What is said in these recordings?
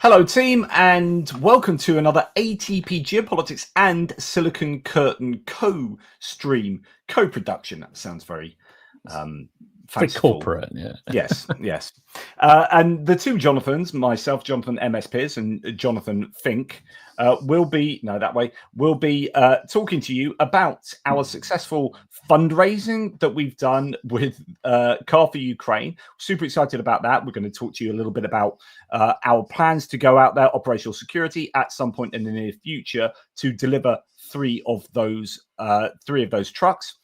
Hello team, and welcome to another ATP Geopolitics and Silicon Curtain co-stream, co-production. That sounds very fanciful. Corporate, yeah. Yes. And the two Jonthans, myself, Jonthan MS Pearce, and Jonthan Fink, will be talking to you about our successful fundraising that we've done with Car for Ukraine. Super excited about that. We're going to talk to you a little bit about our plans to go out there, operational security, at some point in the near future to deliver three of those trucks.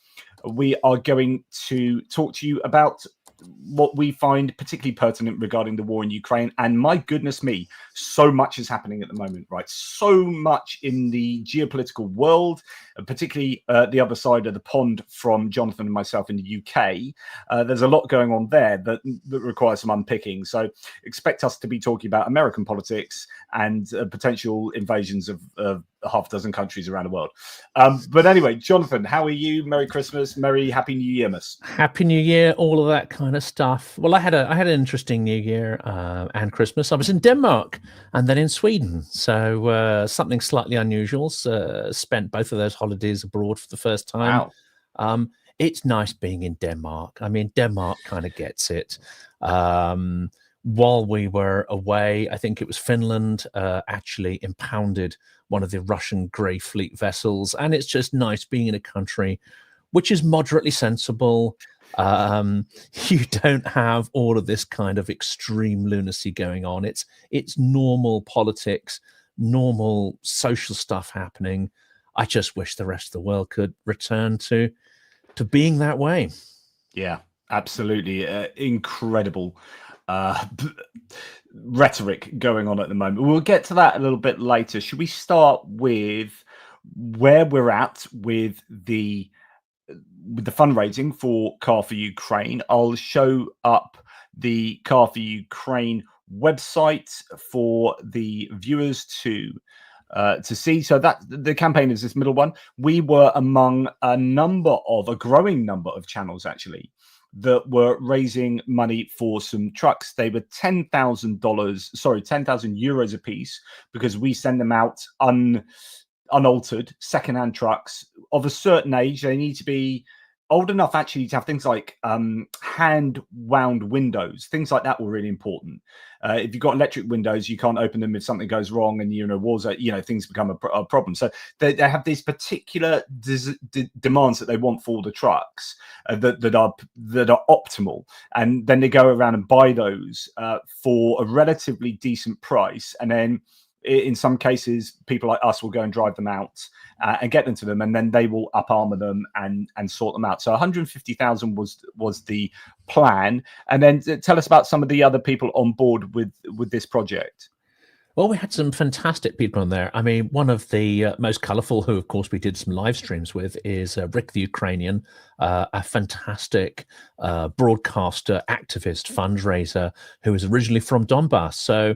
We are going to talk to you about what we find particularly pertinent regarding the war in Ukraine. And my goodness me, so much is happening at the moment, right? So much in the geopolitical world, particularly the other side of the pond from Jonthan and myself in the UK. There's a lot going on there that requires some unpicking. So expect us to be talking about American politics and potential invasions of half a dozen countries around the world. But anyway, Jonthan, how are you? Merry Christmas, Happy New Year, miss. Happy New Year, all of that kind of stuff. Well, I had an interesting New Year and Christmas. I was in Denmark and then in Sweden, so something slightly unusual. Spent both of those holidays abroad for the first time. Wow. It's nice being in Denmark. I mean, Denmark kind of gets it. While we were away, I think it was Finland actually impounded one of the Russian Grey Fleet vessels. And it's just nice being in a country which is moderately sensible. You don't have all of this kind of extreme lunacy going on. It's normal politics, normal social stuff happening. I just wish the rest of the world could return to being that way. Yeah, absolutely. Incredible rhetoric going on at the moment. We'll get to that a little bit later. Should we start with where we're at with the fundraising for Car for Ukraine? I'll show up the Car for Ukraine website for the viewers to see. So that the campaign is this middle one. We were among a growing number of channels actually that were raising money for some trucks. They were $10,000 euros a piece, because we send them out unaltered secondhand trucks of a certain age. They need to be old enough actually to have things like hand wound windows. Things like that were really important. If you've got electric windows, you can't open them if something goes wrong and things become a problem. So they have these particular demands that they want for the trucks that are optimal, and then they go around and buy those for a relatively decent price, and then in some cases, people like us will go and drive them out and get them to them, and then they will up armor them and sort them out. So 150,000 was the plan. And then tell us about some of the other people on board with this project. Well, we had some fantastic people on there. I mean, one of the most colourful, who, of course, we did some live streams with, is Rick the Ukrainian, a fantastic broadcaster, activist, fundraiser, who is originally from Donbass. So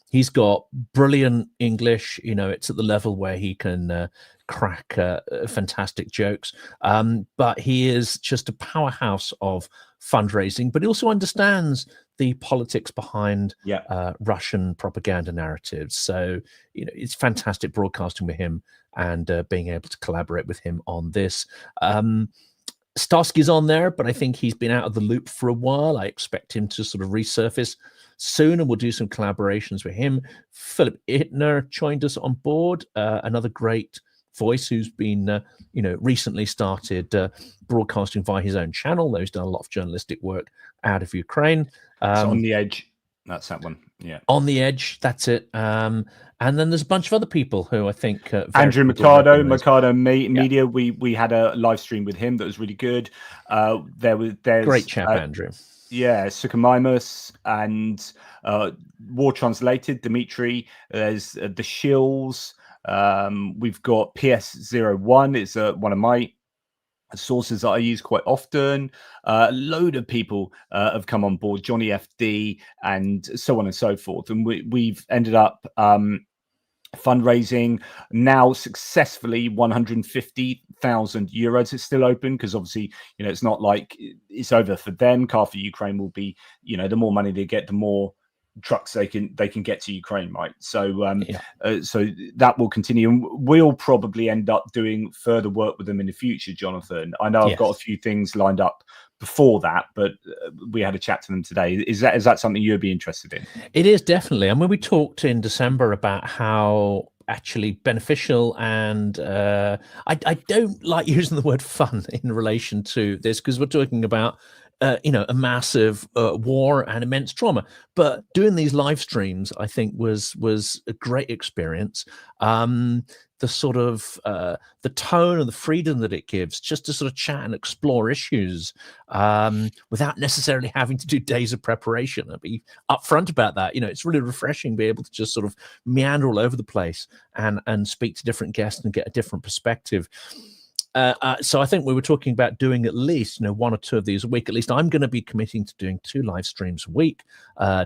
he's got brilliant English. It's at the level where he can crack fantastic jokes. But he is just a powerhouse of fundraising, but he also understands the politics behind Russian propaganda narratives. So, it's fantastic broadcasting with him and being able to collaborate with him on this. Starsky's on there, but I think he's been out of the loop for a while. I expect him to sort of resurface soon, and we'll do some collaborations with him. Philip Ittner joined us on board, another great voice who's been, recently started broadcasting via his own channel, though he's done a lot of journalistic work out of Ukraine. So On the Edge, that's that one. Yeah, On the Edge, that's it. And then there's a bunch of other people who I think Andrew Mercado Media. We had a live stream with him that was really good. There's great chap, Andrew. Yeah, Sukhamimus and War Translated, Dimitri. There's the Shills. We've got PS01. It's one of my sources that I use quite often. A load of people have come on board, Johnny FD and so on and so forth. And we've ended up fundraising now successfully 150,000 euros. It's still open because obviously, it's not like it's over for them. Car for Ukraine will be, the more money they get, the more trucks they can get to Ukraine, right? So Yeah. so that will continue, and we'll probably end up doing further work with them in the future, Jonathan. I know I've got a Yes. few things lined up before that, but we had a chat to them today. Is that something you'd be interested in? It is definitely. I mean, we talked in December about how actually beneficial, and I don't like using the word fun in relation to this, because we're talking about a massive war and immense trauma. But doing these live streams, I think, was a great experience. The sort of the tone and the freedom that it gives, just to sort of chat and explore issues without necessarily having to do days of preparation. I'll be upfront about that. It's really refreshing to be able to just sort of meander all over the place and speak to different guests and get a different perspective. So I think we were talking about doing at least 1 or 2 of these a week. At least I'm going to be committing to doing 2 live streams a week.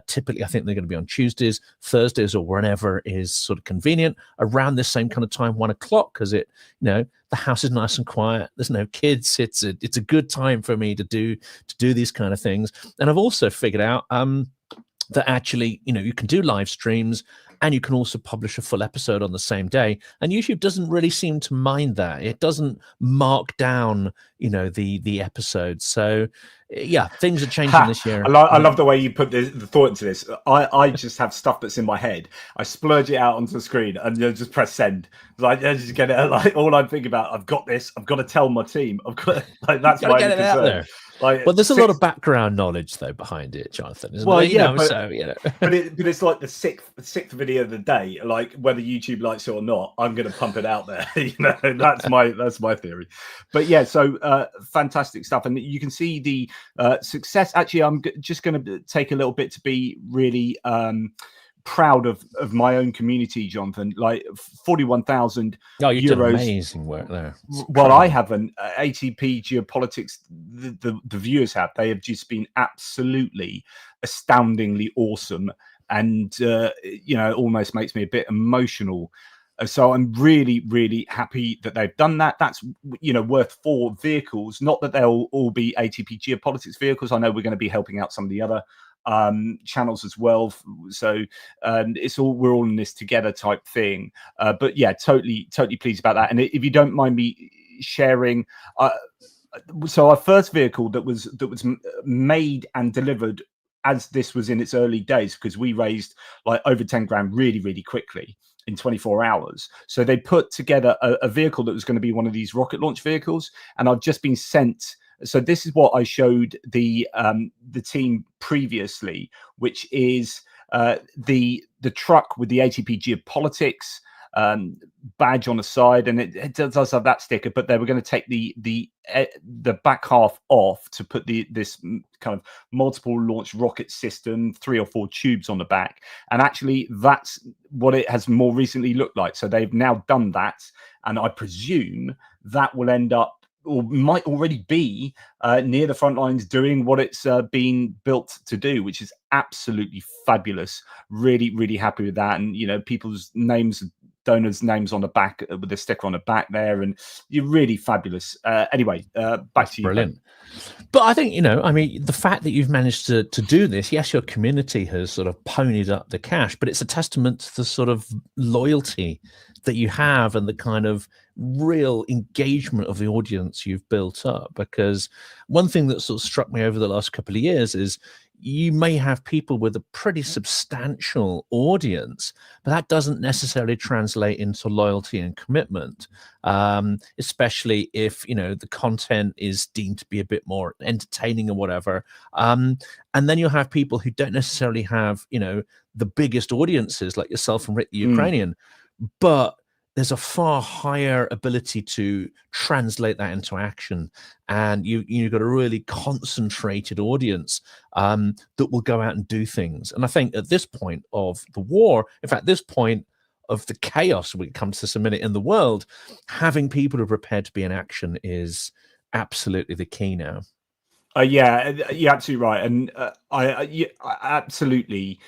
Typically, I think they're going to be on Tuesdays, Thursdays, or whenever is sort of convenient, around this same kind of time, 1 o'clock, because the house is nice and quiet. There's no kids. It's a good time for me to do these kind of things. And I've also figured out that actually, you can do live streams and you can also publish a full episode on the same day. And YouTube doesn't really seem to mind that. It doesn't mark down, the episodes. So yeah, things are changing this year. I love the way you put the thought into this. I just have stuff that's in my head. I splurge it out onto the screen and just press send. Like, I just get it. Like, all I'm thinking about, I've got this. I've got to tell my team. I've got that's my get it out there. Like, well, there's a lot of background knowledge though behind it, Jonathan. Isn't well, there? yeah, but it's like the sixth video of the day. Like, whether YouTube likes it or not, I'm going to pump it out there. That's my theory. But yeah, so fantastic stuff, and you can see the success. Actually, I'm just going to take a little bit to be really proud of my own community, Jonthan. Like 41,000 you did euros. amazing work there. Well, I haven't. ATP Geopolitics, the viewers have. They have just been absolutely astoundingly awesome, and it almost makes me a bit emotional. So I'm really, really happy that they've done that. That's worth 4 vehicles. Not that they'll all be ATP Geopolitics vehicles. I know we're going to be helping out some of the other channels as well. So we're all in this together type thing. But yeah, totally pleased about that. And if you don't mind me sharing, so our first vehicle that was made and delivered as this was in its early days, because we raised like over 10 grand really, really quickly in 24 hours. So they put together a vehicle that was going to be one of these rocket launch vehicles, and I've just been sent. So this is what I showed the team previously, which is the truck with the ATP Geopolitics badge on the side, and it does have that sticker. But they were going to take the back half off to put this kind of multiple launch rocket system, 3 or 4 tubes on the back, and actually that's what it has more recently looked like. So they've now done that, and I presume that will end up, or might already be, near the front lines doing what it's been built to do, which is absolutely fabulous. Really, really happy with that. And, people's names, donors' names on the back with the sticker on the back there, and you're really fabulous. Anyway, back to you. Brilliant. Ben. But I think, the fact that you've managed to do this, yes, your community has sort of ponied up the cash, but it's a testament to the sort of loyalty that you have and the kind of real engagement of the audience you've built up. Because one thing that sort of struck me over the last couple of years is you may have people with a pretty substantial audience, but that doesn't necessarily translate into loyalty and commitment, especially if, the content is deemed to be a bit more entertaining or whatever. And then you'll have people who don't necessarily have, the biggest audiences like yourself and Rick the Ukrainian, but there's a far higher ability to translate that into action. And you've got a really concentrated audience that will go out and do things. And I think at this point of the war, in fact, this point of the chaos, we come to this a minute, in the world, having people who are prepared to be in action is absolutely the key now. Yeah, you're absolutely right. And I absolutely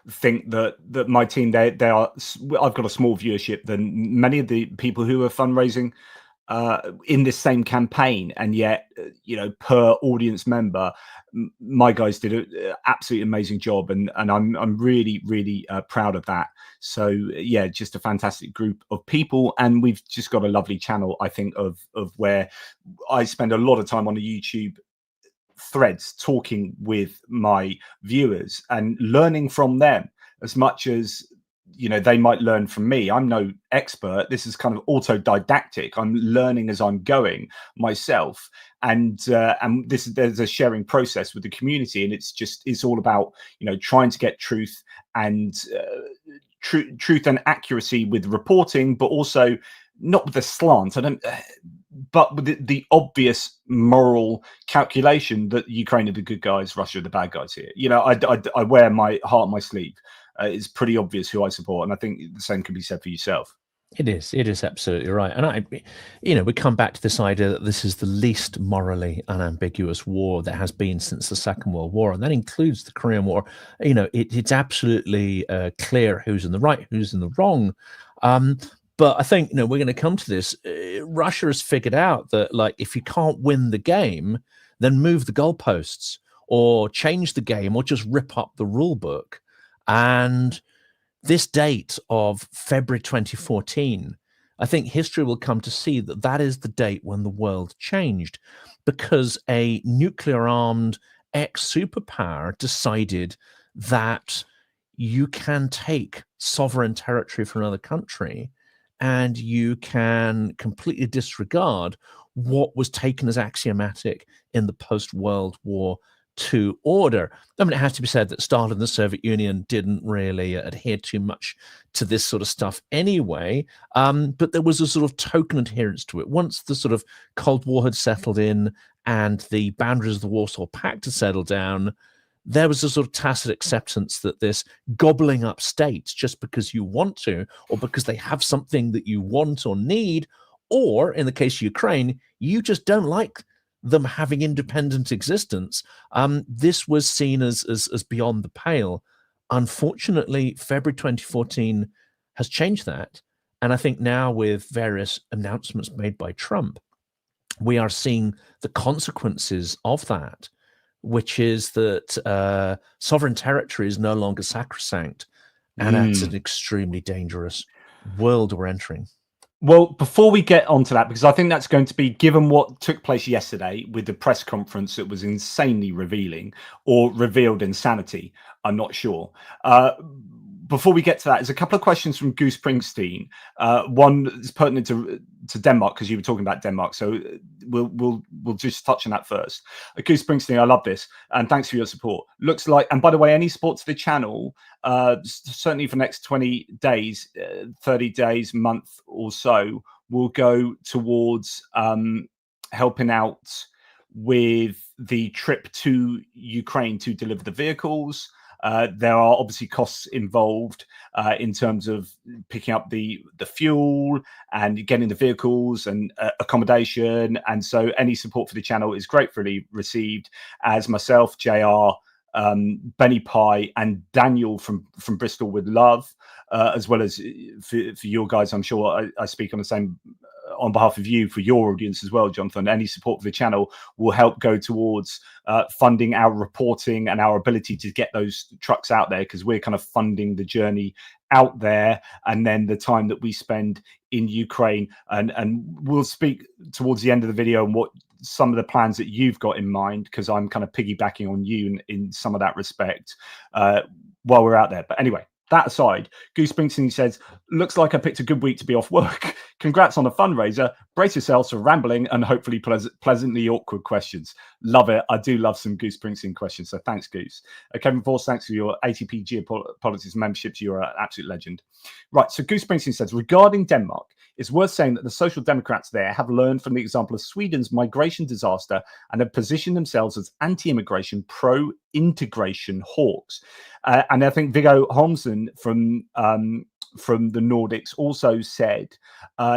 think that my team, they are, I've got a small viewership than many of the people who are fundraising in this same campaign, and yet per audience member, my guys did an absolutely amazing job, and I'm really proud of that. So yeah, just a fantastic group of people, and we've just got a lovely channel, I think, of where I spend a lot of time on the YouTube threads talking with my viewers and learning from them as much as they might learn from me. I'm no expert. This is kind of autodidactic. I'm learning as I'm going myself, and there's a sharing process with the community, and it's all about trying to get truth and truth and accuracy with reporting, but also not with a slant. But with the obvious moral calculation that Ukraine are the good guys, Russia are the bad guys here. I wear my heart on my sleeve. It's pretty obvious who I support, and I think the same can be said for yourself. It is absolutely right. And we come back to this idea that this is the least morally unambiguous war that has been since the Second World War, and that includes the Korean War. It's absolutely clear who's in the right, who's in the wrong. But I think we're going to come to this. Russia has figured out that, like, if you can't win the game, then move the goalposts or change the game or just rip up the rule book. And this date of February 2014, I think history will come to see that that is the date when the world changed, because a nuclear-armed ex-superpower decided that you can take sovereign territory from another country and you can completely disregard what was taken as axiomatic in the post-World War II order. I mean, it has to be said that Stalin and the Soviet Union didn't really adhere too much to this sort of stuff anyway, but there was a sort of token adherence to it. Once the sort of Cold War had settled in and the boundaries of the Warsaw Pact had settled down, there was a sort of tacit acceptance that this gobbling up states just because you want to, or because they have something that you want or need, or in the case of Ukraine, you just don't like them having independent existence. This was seen as beyond the pale. Unfortunately, February 2014 has changed that. And I think now, with various announcements made by Trump, we are seeing the consequences of that, which is that sovereign territory is no longer sacrosanct. And that's an extremely dangerous world we're entering. Well, before we get onto that, because I think that's going to be, given what took place yesterday with the press conference that was insanely revealing, or revealed insanity, I'm not sure. Before we get to that, there's a couple of questions from Goose Springsteen. One is pertinent to Denmark, because you were talking about Denmark, so we'll just touch on that first. Goose Springsteen, I love this, and thanks for your support. Looks like, and by the way, any support to the channel, certainly for the next 20 days, 30 days, month or so, will go towards helping out with the trip to Ukraine to deliver the vehicles. There are obviously costs involved in terms of picking up the fuel and getting the vehicles and accommodation. And so any support for the channel is gratefully received, as myself, JR, Benny Pie and Daniel from Bristol would love, as well as for your guys. I'm sure I speak on the same on behalf of you for your audience as well, Jonthan. Any support for the channel will help go towards funding our reporting and our ability to get those trucks out there, because we're kind of funding the journey out there, and then the time that we spend in Ukraine. And we'll speak towards the end of the video on what some of the plans that you've got in mind, because I'm kind of piggybacking on you in some of that respect while we're out there. But anyway, that aside, Goose Springsteen says, looks like I picked a good week to be off work. Congrats on the fundraiser. Brace yourselves for rambling and hopefully pleasantly awkward questions. Love it. I do love some Goose Springsteen questions. So thanks, Goose. Kevin Force, thanks for your ATP Geopolitics membership. You're an absolute legend. Right. So Goose Springsteen says, regarding Denmark, it's worth saying that the Social Democrats there have learned from the example of Sweden's migration disaster and have positioned themselves as anti-immigration, pro-integration hawks. And I think Viggo Holmsen from the Nordics also said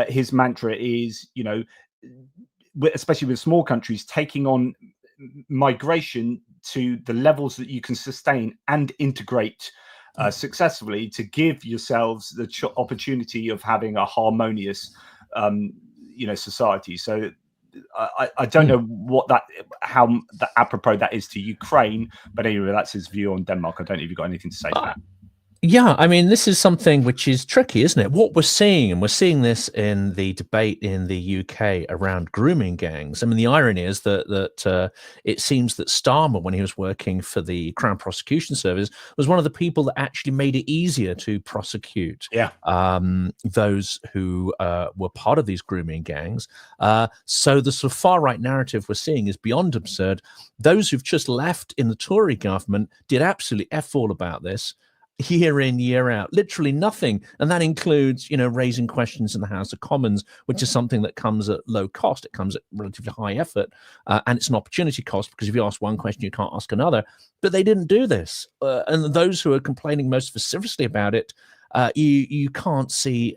his mantra is, especially with small countries, taking on migration to the levels that you can sustain and integrate successfully, to give yourselves the opportunity of having a harmonious society. So I don't know how apropos that is to Ukraine, but anyway, that's his view on Denmark. I don't know if you've got anything to say to that. Yeah, I mean, this is something which is tricky, isn't it? What we're seeing, and we're seeing this in the debate in the UK around grooming gangs. I mean, the irony is that it seems that Starmer, when he was working for the Crown Prosecution Service, was one of the people that actually made it easier to prosecute those who were part of these grooming gangs. So the sort of far-right narrative we're seeing is beyond absurd. Those who've just left in the Tory government did absolutely F all about this. Year in, year out, literally nothing. And that includes, raising questions in the House of Commons, which is something that comes at low cost. It comes at relatively high effort. And it's an opportunity cost, because if you ask one question, you can't ask another. But they didn't do this. And those who are complaining most vociferously about it, you can't see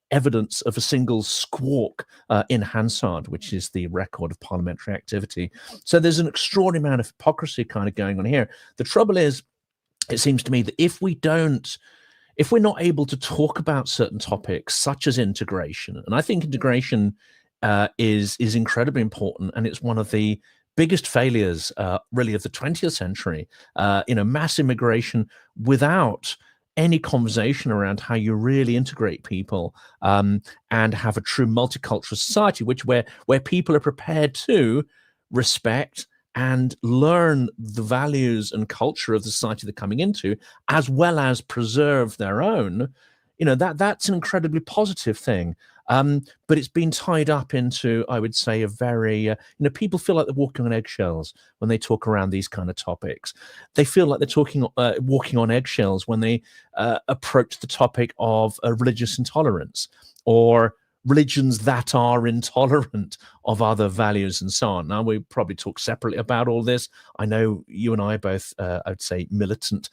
evidence of a single squawk in Hansard, which is the record of parliamentary activity. So there's an extraordinary amount of hypocrisy kind of going on here. The trouble is, it seems to me that if we're not able to talk about certain topics such as integration, and I think integration is incredibly important, and it's one of the biggest failures really of the 20th century, mass immigration without any conversation around how you really integrate people and have a true multicultural society, where people are prepared to respect and learn the values and culture of the society they're coming into, as well as preserve their own. That's an incredibly positive thing. But it's been tied up into, I would say, a very, people feel like they're walking on eggshells when they talk around these kind of topics. They feel like they're walking on eggshells when they approach the topic of religious intolerance, or religions that are intolerant of other values and so on. Now, we probably talk separately about all this. I know you and I are both, I'd say, militant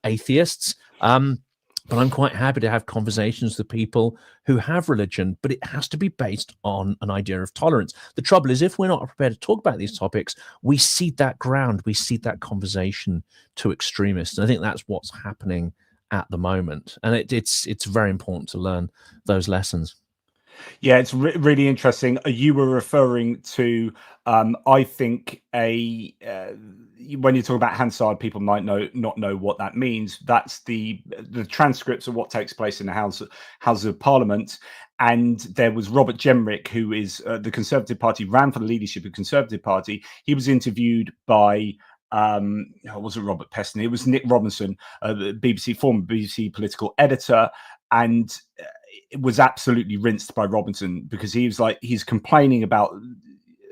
atheists. But I'm quite happy to have conversations with people who have religion, but it has to be based on an idea of tolerance. The trouble is, if we're not prepared to talk about these topics, we cede that ground, we cede that conversation to extremists. And I think that's what's happening at the moment. And it's very important to learn those lessons. Yeah, it's really interesting. You were referring to, I think, when you talk about Hansard, people might not know what that means. That's the transcripts of what takes place in the House of Parliament. And there was Robert Jenrick, who is the Conservative Party, ran for the leadership of the Conservative Party. He was interviewed by it wasn't Robert Peston, it was Nick Robinson, former BBC political editor, and it was absolutely rinsed by Robinson, because he's complaining about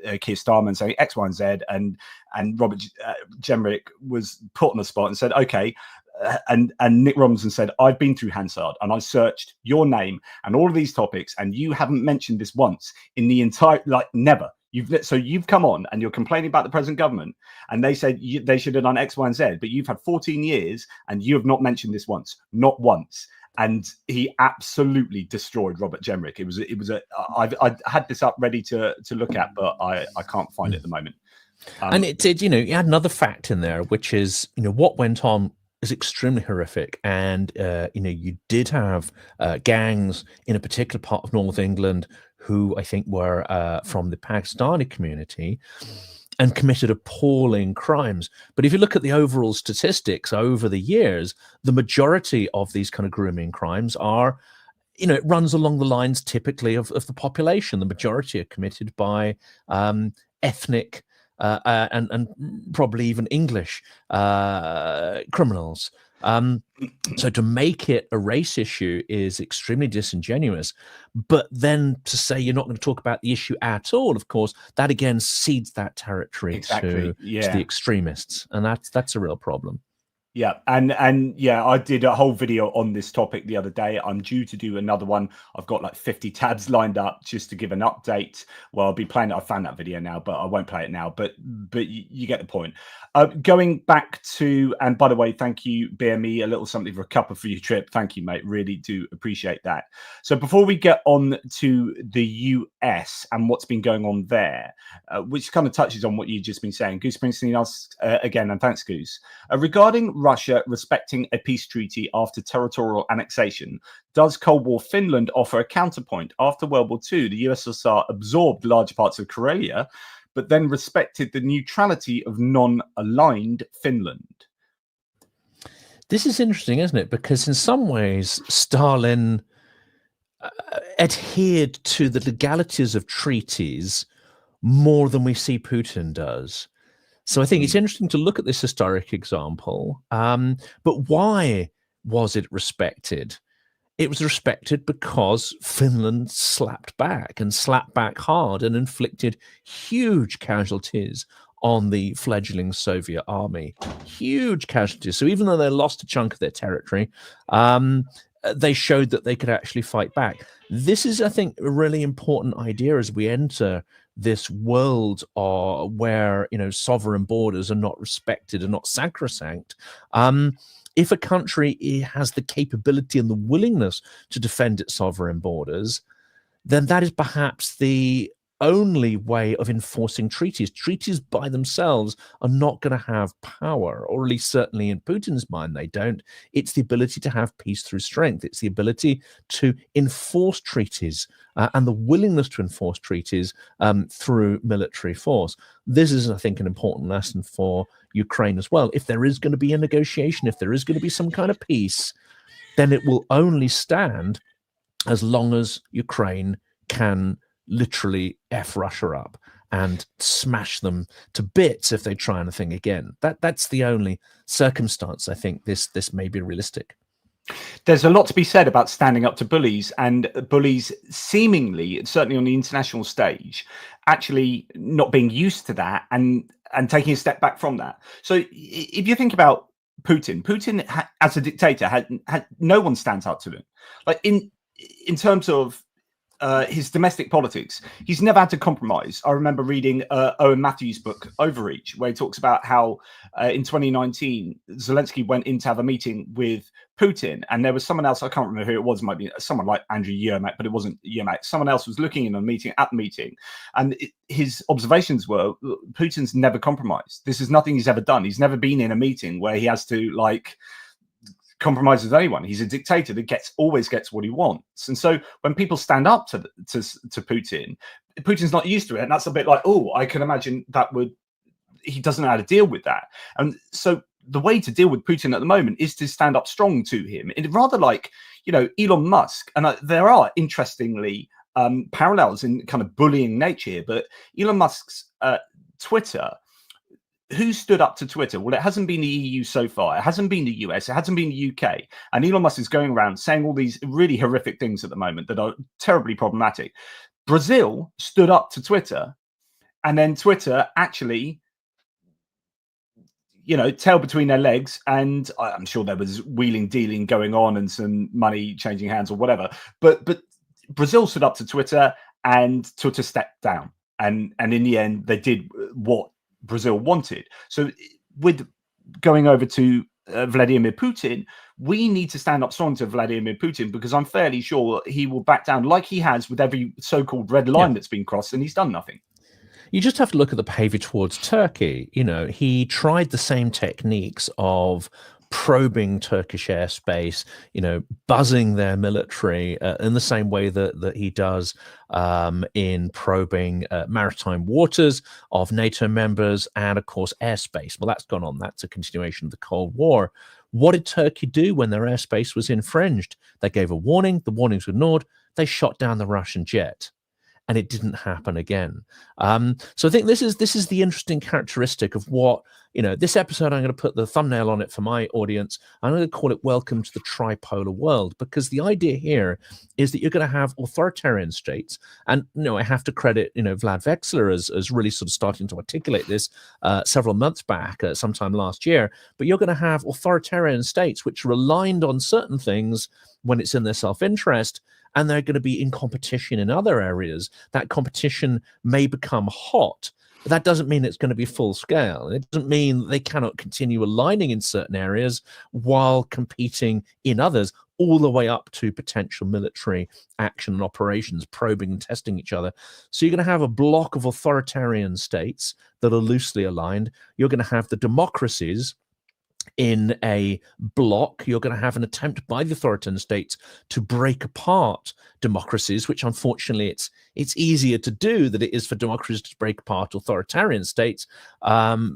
Keir Starmer saying X, Y, and Z, and Robert Jenrick was put on the spot and said, okay. And Nick Robinson said, I've been through Hansard and I searched your name and all of these topics, and you haven't mentioned this once in the entire, never. You've come on and you're complaining about the present government, and they said they should have done X, Y, and Z, but you've had 14 years and you have not mentioned this once, not once. And he absolutely destroyed Robert Jenrick. I had this up ready to look at, but I can't find it at the moment. And it did, you had another fact in there, which is, what went on is extremely horrific. And, you did have gangs in a particular part of North England who I think were from the Pakistani community and committed appalling crimes. But if you look at the overall statistics over the years, the majority of these kind of grooming crimes are, it runs along the lines typically of the population. The majority are committed by ethnic and probably even English criminals. So to make it a race issue is extremely disingenuous. But then to say you're not going to talk about the issue at all, of course, that again cedes that territory to the extremists, and that's a real problem. Yeah, and yeah, I did a whole video on this topic the other day. I'm due to do another one. I've got like 50 tabs lined up just to give an update. Well, I'll be playing it. I found that video now, but I won't play it now. But you get the point. Going back to, and by the way, thank you, BME, a little something for a cuppa for your trip. Thank you, mate. Really do appreciate that. So before we get on to the US and what's been going on there, which kind of touches on what you've just been saying, Goose Springsteen asks again, and thanks, Goose, regarding Russia respecting a peace treaty after territorial annexation? Does Cold War Finland offer a counterpoint? After World War II, the USSR absorbed large parts of Karelia, but then respected the neutrality of non-aligned Finland. This is interesting, isn't it? Because in some ways, Stalin adhered to the legalities of treaties more than we see Putin does. So I think it's interesting to look at this historic example. But why was it respected? It was respected because Finland slapped back hard and inflicted huge casualties on the fledgling Soviet army. Huge casualties. So even though they lost a chunk of their territory, they showed that they could actually fight back. This is, I think, a really important idea as we enter this world where, you know, sovereign borders are not respected and not sacrosanct. If a country has the capability and the willingness to defend its sovereign borders, then that is perhaps the only way of enforcing treaties. Treaties by themselves are not going to have power, or at least certainly in Putin's mind, they don't. It's the ability to have peace through strength. It's the ability to enforce treaties and the willingness to enforce treaties through military force. This is, I think, an important lesson for Ukraine as well. If there is going to be a negotiation, if there is going to be some kind of peace, then it will only stand as long as Ukraine can literally F Russia up and smash them to bits if they try anything again. That's the only circumstance I think this may be realistic. There's a lot to be said about standing up to bullies, and bullies seemingly, certainly on the international stage, actually not being used to that and taking a step back from that. So if you think about Putin as a dictator, had no one stands up to him. Like in terms of his domestic politics, he's never had to compromise. I remember reading Owen Matthews' book Overreach, where he talks about how in 2019 Zelensky went in to have a meeting with Putin, and there was someone else, I can't remember who it was, it might be someone like Andrew Yermak, but it wasn't Yermak. Someone else was looking in on at the meeting, and his observations were, Putin's never compromised. This is nothing he's ever done. He's never been in a meeting where he has to compromise with anyone. He's a dictator that always gets what he wants. And so when people stand up to Putin, Putin's not used to it, and that's a bit like, oh, I can imagine he doesn't know how to deal with that. And so the way to deal with Putin at the moment is to stand up strong to him. It's rather like, you know, Elon Musk, and there are interestingly parallels in kind of bullying nature here, but Elon Musk's Twitter. Who stood up to Twitter? Well, it hasn't been the EU so far. It hasn't been the US. It hasn't been the UK. And Elon Musk is going around saying all these really horrific things at the moment that are terribly problematic. Brazil stood up to Twitter, and then Twitter actually, you know, tail between their legs. And I'm sure there was wheeling, dealing going on and some money changing hands or whatever. But Brazil stood up to Twitter, and Twitter stepped down. And in the end, they did what Brazil wanted. So with going over to Vladimir Putin, we need to stand up strong to Vladimir Putin, because I'm fairly sure he will back down like he has with every so-called red line that's been crossed, and he's done nothing. You just have to look at the behavior towards Turkey. You know, he tried the same techniques of probing Turkish airspace, you know, buzzing their military in the same way that he does in probing maritime waters of NATO members and, of course, airspace. Well, that's gone on. That's a continuation of the Cold War. What did Turkey do when their airspace was infringed? They gave a warning. The warnings were ignored. They shot down the Russian jet. And it didn't happen again. So I think this is the interesting characteristic of what, you know, this episode, I'm going to put the thumbnail on it for my audience. I'm going to call it Welcome to the Tripolar World, because the idea here is that you're going to have authoritarian states. And, you know, I have to credit, you know, Vlad Vexler as really sort of starting to articulate this several months back, sometime last year. But you're going to have authoritarian states which are aligned on certain things when it's in their self-interest, and they're going to be in competition in other areas. That competition may become hot, but that doesn't mean it's going to be full scale. It doesn't mean they cannot continue aligning in certain areas while competing in others, all the way up to potential military action and operations, probing and testing each other. So you're going to have a block of authoritarian states that are loosely aligned. You're going to have the democracies in a bloc, you're going to have an attempt by the authoritarian states to break apart democracies, which unfortunately it's easier to do than it is for democracies to break apart authoritarian states,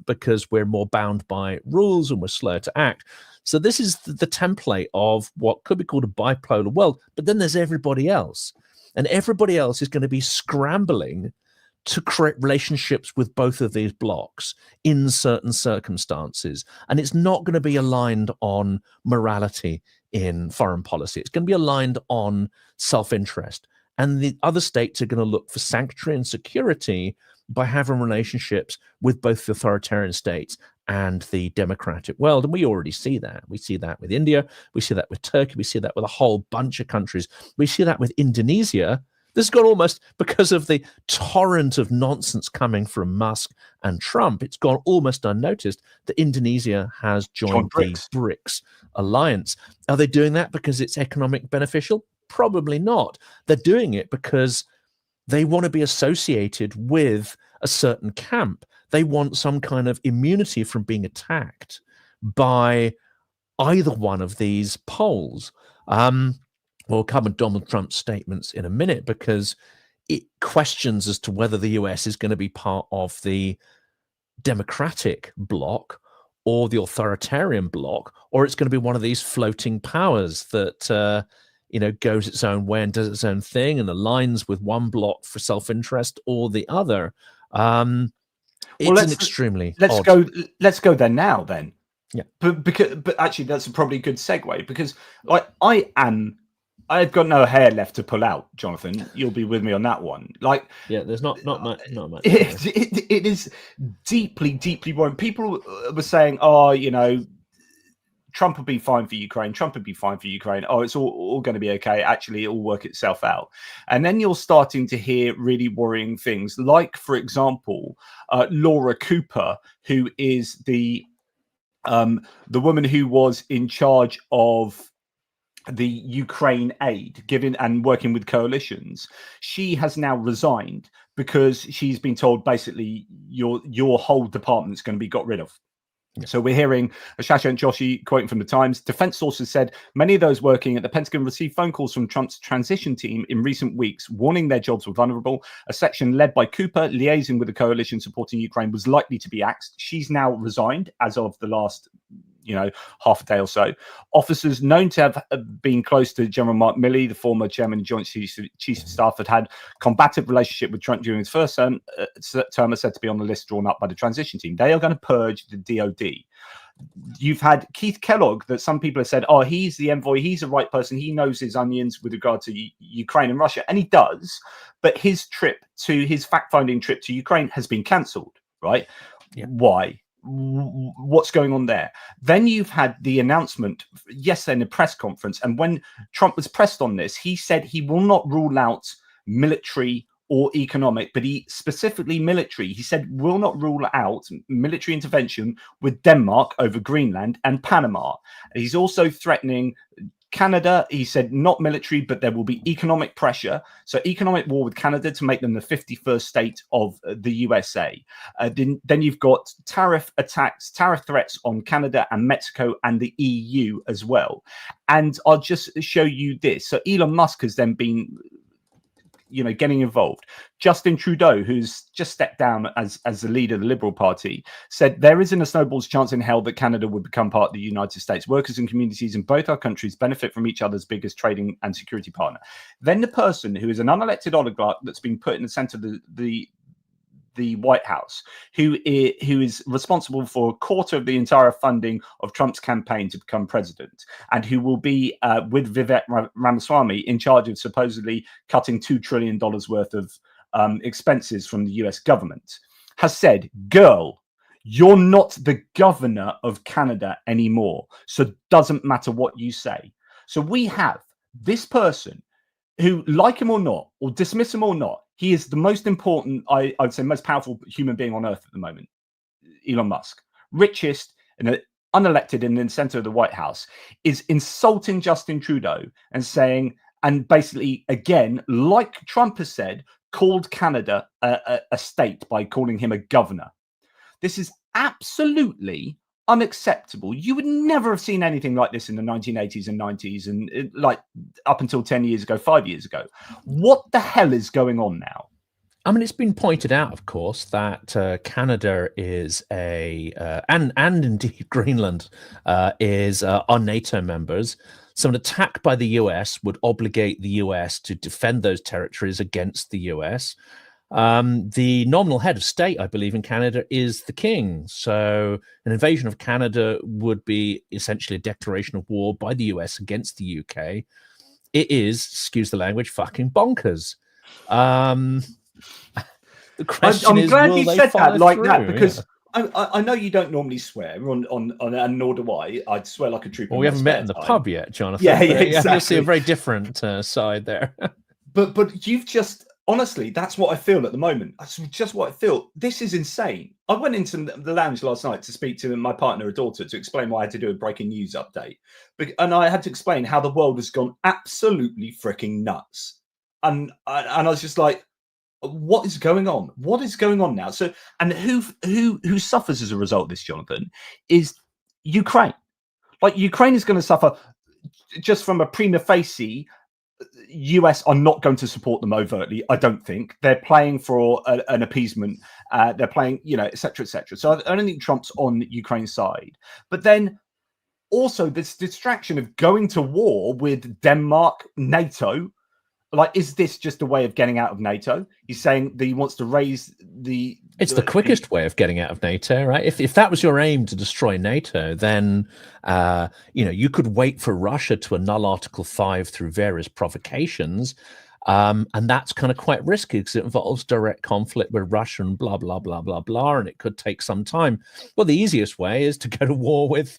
because we're more bound by rules and we're slower to act. So this is the template of what could be called a bipolar world, but then there's everybody else. And everybody else is going to be scrambling to create relationships with both of these blocks in certain circumstances. And it's not going to be aligned on morality in foreign policy. It's going to be aligned on self-interest. And the other states are going to look for sanctuary and security by having relationships with both the authoritarian states and the democratic world. And we already see that. We see that with India. We see that with Turkey. We see that with a whole bunch of countries. We see that with Indonesia. This has gone almost, because of the torrent of nonsense coming from Musk and Trump, it's gone almost unnoticed that Indonesia has joined the BRICS alliance. Are they doing that because it's economic beneficial? Probably not. They're doing it because they want to be associated with a certain camp. They want some kind of immunity from being attacked by either one of these poles. We'll come to Donald Trump's statements in a minute, because it questions as to whether the US is going to be part of the democratic bloc or the authoritarian bloc, or it's going to be one of these floating powers that goes its own way and does its own thing and aligns with one bloc for self-interest or the other. It's an extremely odd... Let's go there now then. Yeah. But actually that's probably a good segue, because like I've got no hair left to pull out, Jonathan. You'll be with me on that one. Like, yeah, there's not much. It is deeply, deeply wrong. People were saying, Trump will be fine for Ukraine. Trump will be fine for Ukraine. Oh, it's all going to be okay. Actually, it'll work itself out. And then you're starting to hear really worrying things, like, for example, Laura Cooper, who is the woman who was in charge of the Ukraine aid given and working with coalitions. She has now resigned because she's been told basically your whole department's going to be got rid of. Yeah. So we're hearing Shashank Joshi quoting from the Times. Defense sources said many of those working at the Pentagon received phone calls from Trump's transition team in recent weeks, warning their jobs were vulnerable. A section led by Cooper, liaising with the coalition supporting Ukraine, was likely to be axed. She's now resigned as of the last half a day or so. Officers known to have been close to General Mark Milley, the former chairman of Joint Chiefs of Staff, had combative relationship with Trump during his first term, are said to be on the list drawn up by the transition team. They are going to purge the DOD. You've had Keith Kellogg, that some people have said, oh, he's the envoy, he's the right person, he knows his onions with regard to Ukraine and Russia, and he does, but his fact-finding trip to Ukraine has been cancelled, right? Yeah. Why? What's going on there? Then you've had the announcement yesterday in a press conference, and when Trump was pressed on this, he said he will not rule out military or economic, but he specifically military. He said will not rule out military intervention with Denmark over Greenland and Panama. He's also threatening Canada. He said not military, but there will be economic pressure. So economic war with Canada to make them the 51st state of the USA. Then you've got tariff threats on Canada and Mexico and the EU as well. And I'll just show you this. So Elon Musk has then been getting involved. Justin Trudeau, who's just stepped down as the leader of the Liberal Party, said there isn't a snowball's chance in hell that Canada would become part of the United States. Workers and communities in both our countries benefit from each other's biggest trading and security partner. Then the person who is an unelected oligarch that's been put in the center of the White House, who is responsible for a quarter of the entire funding of Trump's campaign to become president, and who will be with Vivek Ramaswamy in charge of supposedly cutting $2 trillion worth of expenses from the US government, has said, girl, you're not the governor of Canada anymore, so it doesn't matter what you say. So we have this person who, like him or not, or dismiss him or not, he is the most important, I'd say, most powerful human being on earth at the moment. Elon Musk, richest and unelected in the center of the White House, is insulting Justin Trudeau and saying, and basically, again, like Trump has said, called Canada a state by calling him a governor. This is absolutely unacceptable. You would never have seen anything like this in the 1980s and 90s and like up until 10 years ago, 5 years ago. What the hell is going on now? I mean, it's been pointed out, of course, that Canada is and indeed Greenland are NATO members. So an attack by the US would obligate the US to defend those territories against the US. The nominal head of state, I believe, in Canada is the king. So an invasion of Canada would be essentially a declaration of war by the US against the UK. It is, excuse the language, fucking bonkers. The question is, glad will you they said that like follow that, through? because I know you don't normally swear on and nor do I. I'd swear like a trooper. Well, we haven't met in the pub yet, Jonathan. Yeah, exactly. You'll see a very different side there. But you've just, honestly, that's what I feel at the moment. That's just what I feel. This is insane. I went into the lounge last night to speak to my partner, a daughter, to explain why I had to do a breaking news update. And I had to explain how the world has gone absolutely freaking nuts. And I was just like, what is going on? What is going on now? So, and who suffers as a result of this, Jonathan, is Ukraine. Like, Ukraine is going to suffer just from a prima facie. US are not going to support them overtly. I don't think they're playing for an appeasement. They're playing, et cetera, et cetera. So I don't think Trump's on Ukraine's side. But then also this distraction of going to war with Denmark, NATO. Like, is this just a way of getting out of NATO? He's saying that he wants to raise the... It's the quickest way of getting out of NATO, right? If that was your aim, to destroy NATO, then, you could wait for Russia to annul Article 5 through various provocations. And that's kind of quite risky because it involves direct conflict with Russia and blah, blah, blah, blah, blah. And it could take some time. Well, the easiest way is to go to war with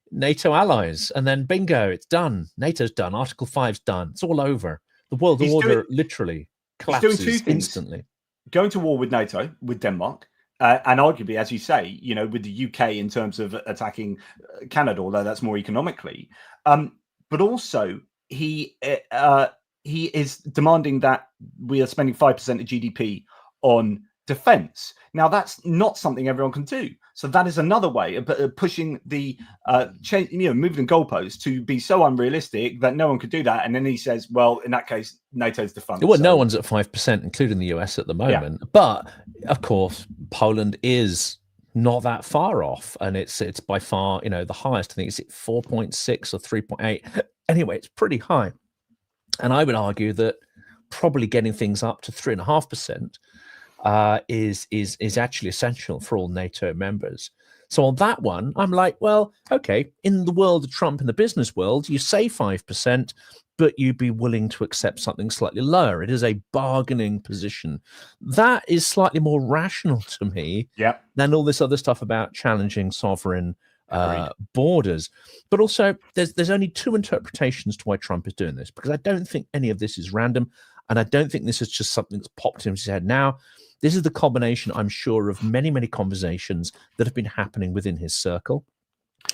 NATO allies. And then bingo, it's done. NATO's done. Article 5's done. It's all over. The world order literally collapses instantly. Going to war with NATO, with Denmark, and arguably, as you say, with the UK in terms of attacking Canada, although that's more economically. But also, he is demanding that we are spending 5% of GDP on defense. Now, that's not something everyone can do. So that is another way of pushing the change, moving the goalposts to be so unrealistic that no one could do that. And then he says, well, in that case, NATO's defunct. Well, no one's at 5%, including the US at the moment. Yeah. But of course, Poland is not that far off, and it's by far, the highest. I think it's at 4.6 or 3.8. Anyway, it's pretty high. And I would argue that probably getting things up to 3.5%. Is actually essential for all NATO members. So on that one, I'm like, well, okay, in the world of Trump, in the business world, you say 5%, but you'd be willing to accept something slightly lower. It is a bargaining position. That is slightly more rational to me than all this other stuff about challenging sovereign borders. But also, there's only two interpretations to why Trump is doing this, because I don't think any of this is random, and I don't think this is just something that's popped into his head now. This is the combination, I'm sure, of many, many conversations that have been happening within his circle.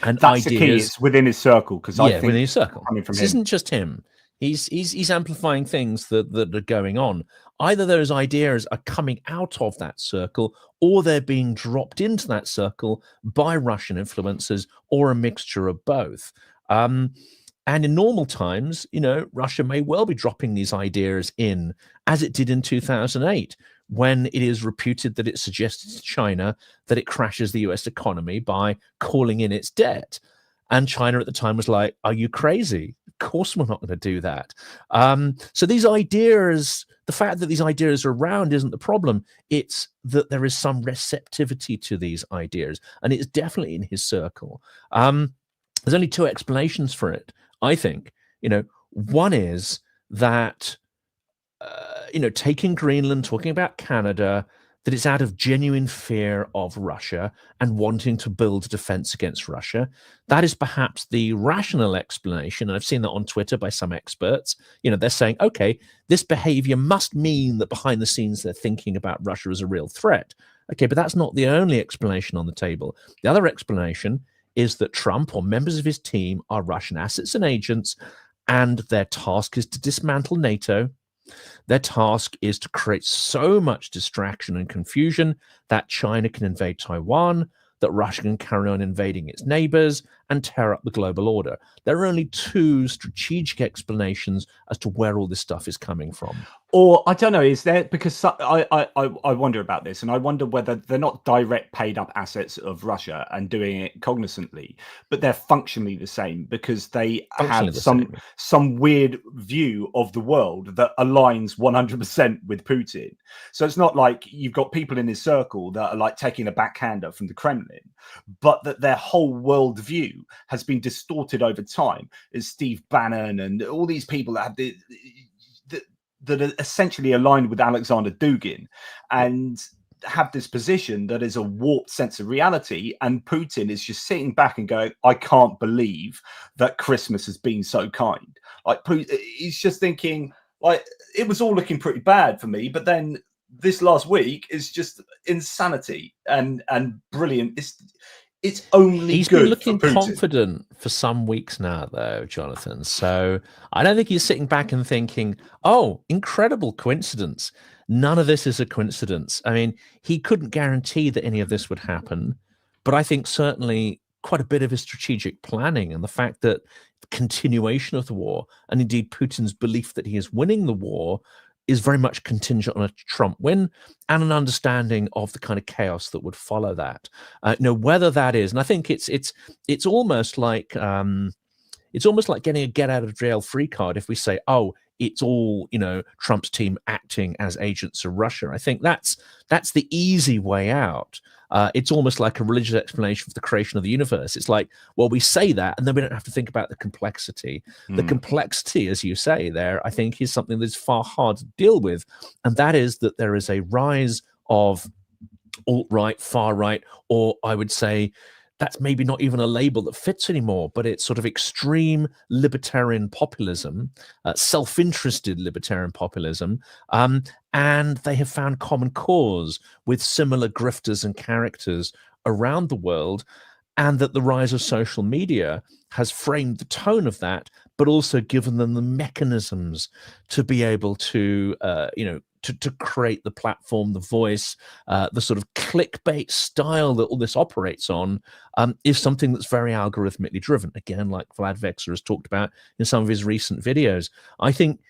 And that's the key, it's within his circle, because I think within his circle. This isn't just him. He's amplifying things that are going on. Either those ideas are coming out of that circle, or they're being dropped into that circle by Russian influencers, or a mixture of both. And in normal times, Russia may well be dropping these ideas in, as it did in 2008, when it is reputed that it suggested to China that it crashes the US economy by calling in its debt. And China at the time was like, are you crazy? Of course we're not going to do that. So these ideas, the fact that these ideas are around isn't the problem. It's that there is some receptivity to these ideas. And it's definitely in his circle. There's only two explanations for it, I think. One is that taking Greenland, talking about Canada, that it's out of genuine fear of Russia and wanting to build defense against Russia. That is perhaps the rational explanation. And I've seen that on Twitter by some experts. They're saying, okay, this behavior must mean that behind the scenes they're thinking about Russia as a real threat. Okay, but that's not the only explanation on the table. The other explanation is that Trump or members of his team are Russian assets and agents, and their task is to dismantle NATO. Their task is to create so much distraction and confusion that China can invade Taiwan, that Russia can carry on invading its neighbors and tear up the global order. There are only two strategic explanations as to where all this stuff is coming from. Or I don't know, is there, because I wonder about this, and I wonder whether they're not direct paid up assets of Russia and doing it cognizantly, but they're functionally the same because they have some weird view of the world that aligns 100% with Putin. So it's not like you've got people in his circle that are like taking a backhander from the Kremlin, but that their whole world view has been distorted over time. As Steve Bannon and all these people that have that are essentially aligned with Alexander Dugin and have this position that is a warped sense of reality. And Putin is just sitting back and going, I can't believe that Christmas has been so kind. Like, he's just thinking, like, it was all looking pretty bad for me, but then this last week is just insanity and brilliant. It's only he's good been looking for confident for some weeks now, though, Jonathan. So I don't think he's sitting back and thinking, oh, incredible coincidence. None of this is a coincidence. I mean, he couldn't guarantee that any of this would happen, but I think certainly quite a bit of his strategic planning and the fact that the continuation of the war, and indeed Putin's belief that he is winning the war, is very much contingent on a Trump win and an understanding of the kind of chaos that would follow that. Whether that is, and I think it's almost like getting a get out of jail free card if we say, oh, it's all Trump's team acting as agents of Russia. I think that's the easy way out. It's almost like a religious explanation for the creation of the universe. It's like, well, we say that, and then we don't have to think about the complexity. The complexity, as you say there, I think is something that's far harder to deal with. And that is that there is a rise of alt-right, far-right, or I would say that's maybe not even a label that fits anymore, but it's sort of extreme libertarian populism, self-interested libertarian populism, and they have found common cause with similar grifters and characters around the world, and that the rise of social media has framed the tone of that, but also given them the mechanisms to be able to, to create the platform, the voice, the sort of clickbait style that all this operates on is something that's very algorithmically driven. Again, like Vlad Vexer has talked about in some of his recent videos. I think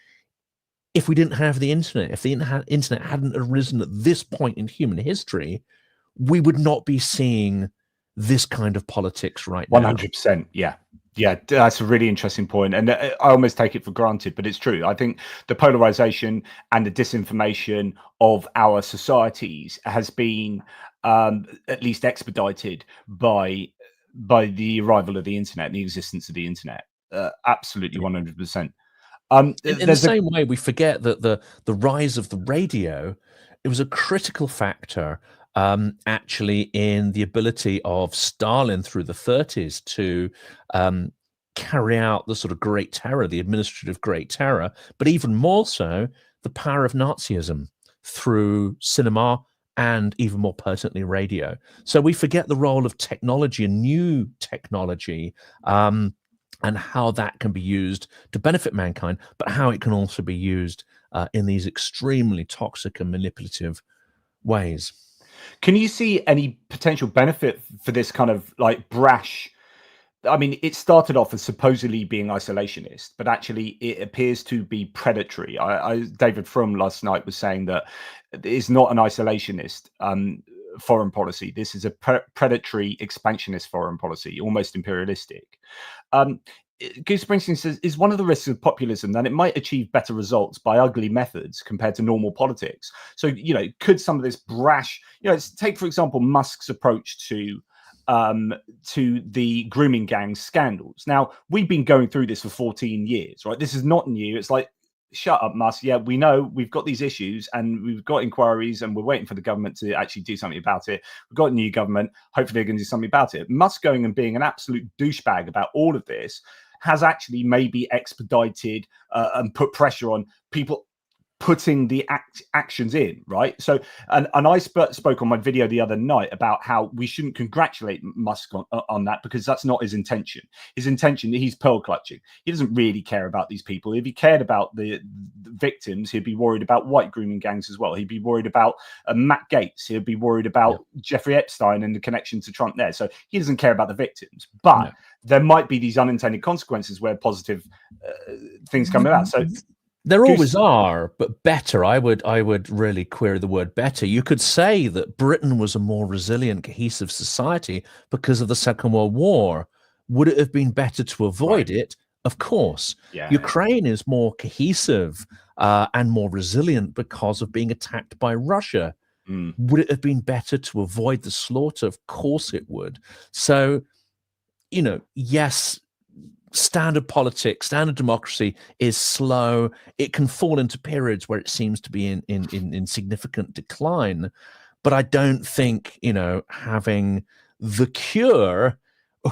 if we didn't have the internet, if the internet hadn't arisen at this point in human history, we would not be seeing this kind of politics right now. 100%, yeah. Yeah, that's a really interesting point. And I almost take it for granted, but it's true. I think the polarization and the disinformation of our societies has been at least expedited by the arrival of the internet, the existence of the internet. Absolutely, 100%. In the same way, we forget that the rise of the radio, it was a critical factor actually in the ability of Stalin through the 30s to carry out the sort of Great Terror, the administrative Great Terror, but even more so, the power of Nazism through cinema and even more pertinently radio. So we forget the role of technology and new technology and how that can be used to benefit mankind, but how it can also be used in these extremely toxic and manipulative ways. Can you see any potential benefit for this kind of like brash? I mean, it started off as supposedly being isolationist, but actually it appears to be predatory. David Frum last night was saying that it's not an isolationist foreign policy. This is a predatory expansionist foreign policy, almost imperialistic. Goose Springsteen says, is one of the risks of populism that it might achieve better results by ugly methods compared to normal politics? So, could some of this brash, take, for example, Musk's approach to the grooming gang scandals. Now, we've been going through this for 14 years, right? This is not new. It's like, shut up, Musk. Yeah, we know we've got these issues and we've got inquiries and we're waiting for the government to actually do something about it. We've got a new government. Hopefully they're going to do something about it. Musk going and being an absolute douchebag about all of this has actually maybe expedited and put pressure on people putting the actions in, right? So, and I spoke on my video the other night about how we shouldn't congratulate Musk on that, because that's not his intention. His intention, he's pearl clutching. He doesn't really care about these people. If he cared about the victims, he'd be worried about white grooming gangs as well. He'd be worried about Matt Gaetz. He'd be worried about Jeffrey Epstein and the connection to Trump there. So he doesn't care about the victims, but there might be these unintended consequences where positive things come about. So there always are, but better. I would really query the word better. You could say that Britain was a more resilient, cohesive society because of the Second World War. Would it have been better to avoid it? Of course. Ukraine is more cohesive and more resilient because of being attacked by Russia. Would it have been better to avoid the slaughter? Of course it would. So, you know, yes, standard politics, standard democracy is slow. It can fall into periods where it seems to be in significant decline. But I don't think, you know, having the cure,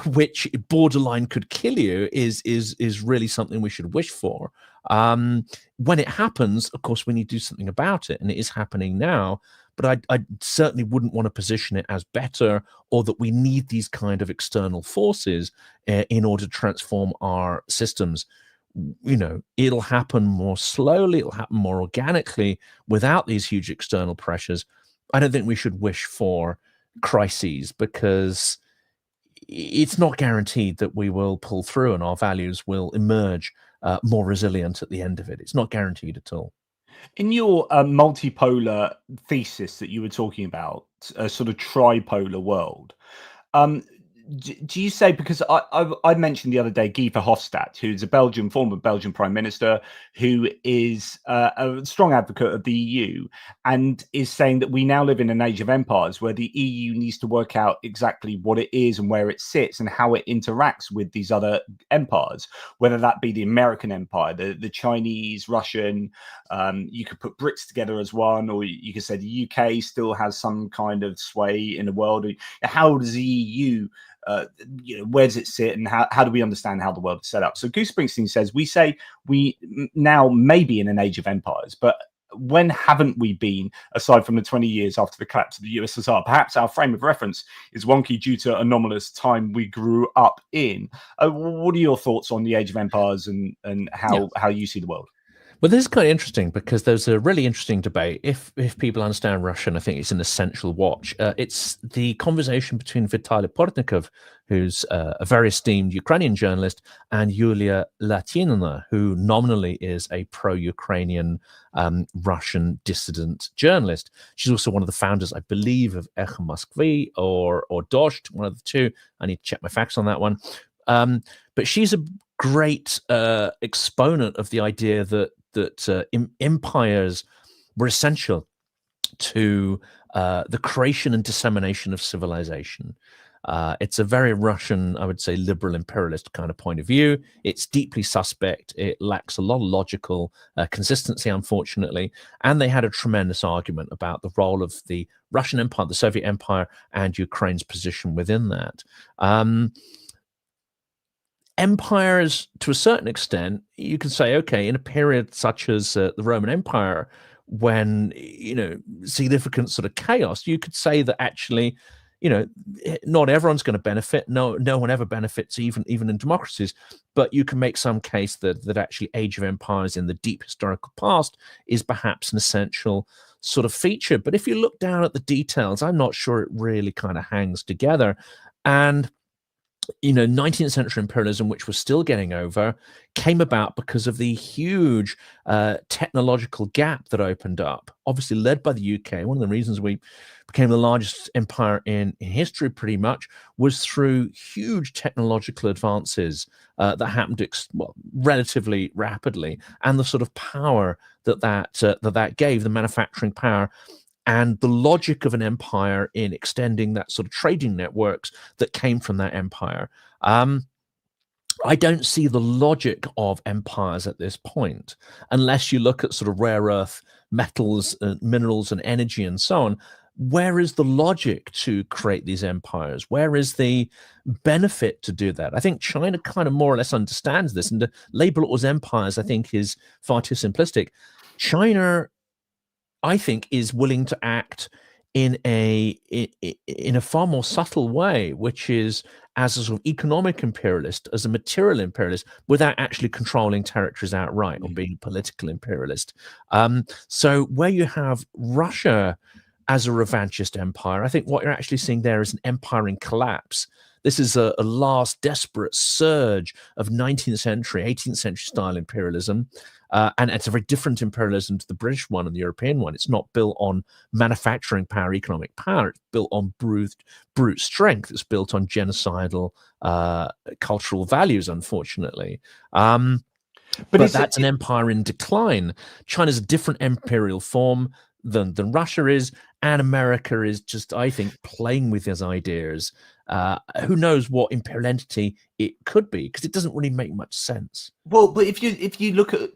which borderline could kill you, is really something we should wish for. When it happens, of course, we need to do something about it, and it is happening now. But I certainly wouldn't want to position it as better, or that we need these kind of external forces in order to transform our systems. You know, it'll happen more slowly, it'll happen more organically without these huge external pressures. I don't think we should wish for crises, because it's not guaranteed that we will pull through and our values will emerge more resilient at the end of it. It's not guaranteed at all. In your multipolar thesis that you were talking about, a sort of tripolar world, do you say, because I mentioned the other day Guy Verhofstadt, who's a former Belgian prime minister, who is a strong advocate of the EU, and is saying that we now live in an age of empires where the EU needs to work out exactly what it is and where it sits and how it interacts with these other empires, whether that be the American empire, the Chinese, Russian. You could put BRICS together as one, or you could say the UK still has some kind of sway in the world. How does the EU, you know, where does it sit, and how do we understand how the world is set up? So Goose Springsteen says, we say we now may be in an age of empires, but when haven't we been, aside from the 20 years after the collapse of the USSR? Perhaps our frame of reference is wonky due to anomalous time we grew up in. What are your thoughts on the age of empires and how you see the world? Well, this is kind of interesting, because there's a really interesting debate. If people understand Russian, I think it's an essential watch. It's the conversation between Vitaly Portnikov, who's a very esteemed Ukrainian journalist, and Yulia Latinina, who nominally is a pro-Ukrainian Russian dissident journalist. She's also one of the founders, I believe, of Echo Moskvy or Dost, one of the two. I need to check my facts on that one. But she's a great exponent of the idea that empires were essential to the creation and dissemination of civilization. It's a very Russian, I would say, liberal imperialist kind of point of view. It's deeply suspect. It lacks a lot of logical consistency, unfortunately. And they had a tremendous argument about the role of the Russian Empire, the Soviet Empire, and Ukraine's position within that. Empires, to a certain extent, you can say, okay, in a period such as the Roman Empire, when, you know, significant sort of chaos, you could say that actually, you know, not everyone's going to benefit. No one ever benefits, even in democracies. But you can make some case that actually Age of Empires in the deep historical past is perhaps an essential sort of feature. But if you look down at the details, I'm not sure it really kind of hangs together. And you know, 19th century imperialism, which was still getting over, came about because of the huge technological gap that opened up, obviously led by the UK. One of the reasons we became the largest empire in history pretty much was through huge technological advances that happened relatively rapidly, and the sort of power that gave, the manufacturing power, and the logic of an empire in extending that sort of trading networks that came from that empire. I don't see the logic of empires at this point, unless you look at sort of rare earth metals, minerals and energy and so on. Where is the logic to create these empires? Where is the benefit to do that? I think China kind of more or less understands this, and to label it as empires, I think, is far too simplistic. China, I think, is willing to act in a far more subtle way, which is as a sort of economic imperialist, as a material imperialist, without actually controlling territories outright or being a political imperialist. So where you have Russia as a revanchist empire, I think what you're actually seeing there is an empire in collapse. This is a last desperate surge of 19th century, 18th century style imperialism. And it's a very different imperialism to the British one and the European one. It's not built on manufacturing power, economic power. It's built on brute strength. It's built on genocidal cultural values, unfortunately. But that's an empire in decline. China's a different imperial form than Russia is, and America is just, I think, playing with his ideas. Who knows what imperial entity it could be, because it doesn't really make much sense. Well, but if you look at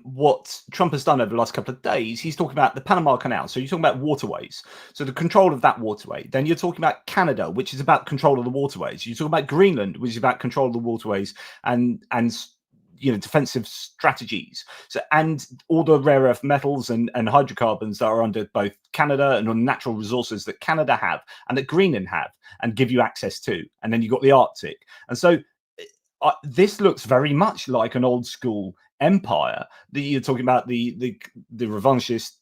what Trump has done over the last couple of days, he's talking about the Panama Canal. So you're talking about waterways. So the control of that waterway. Then you're talking about Canada, which is about control of the waterways. You're talking about Greenland, which is about control of the waterways and defensive strategies. So, and all the rare earth metals and hydrocarbons that are under both Canada and on natural resources that Canada have and that Greenland have and give you access to. And then you've got the Arctic. And so this looks very much like an old school empire that you're talking about, the revanchist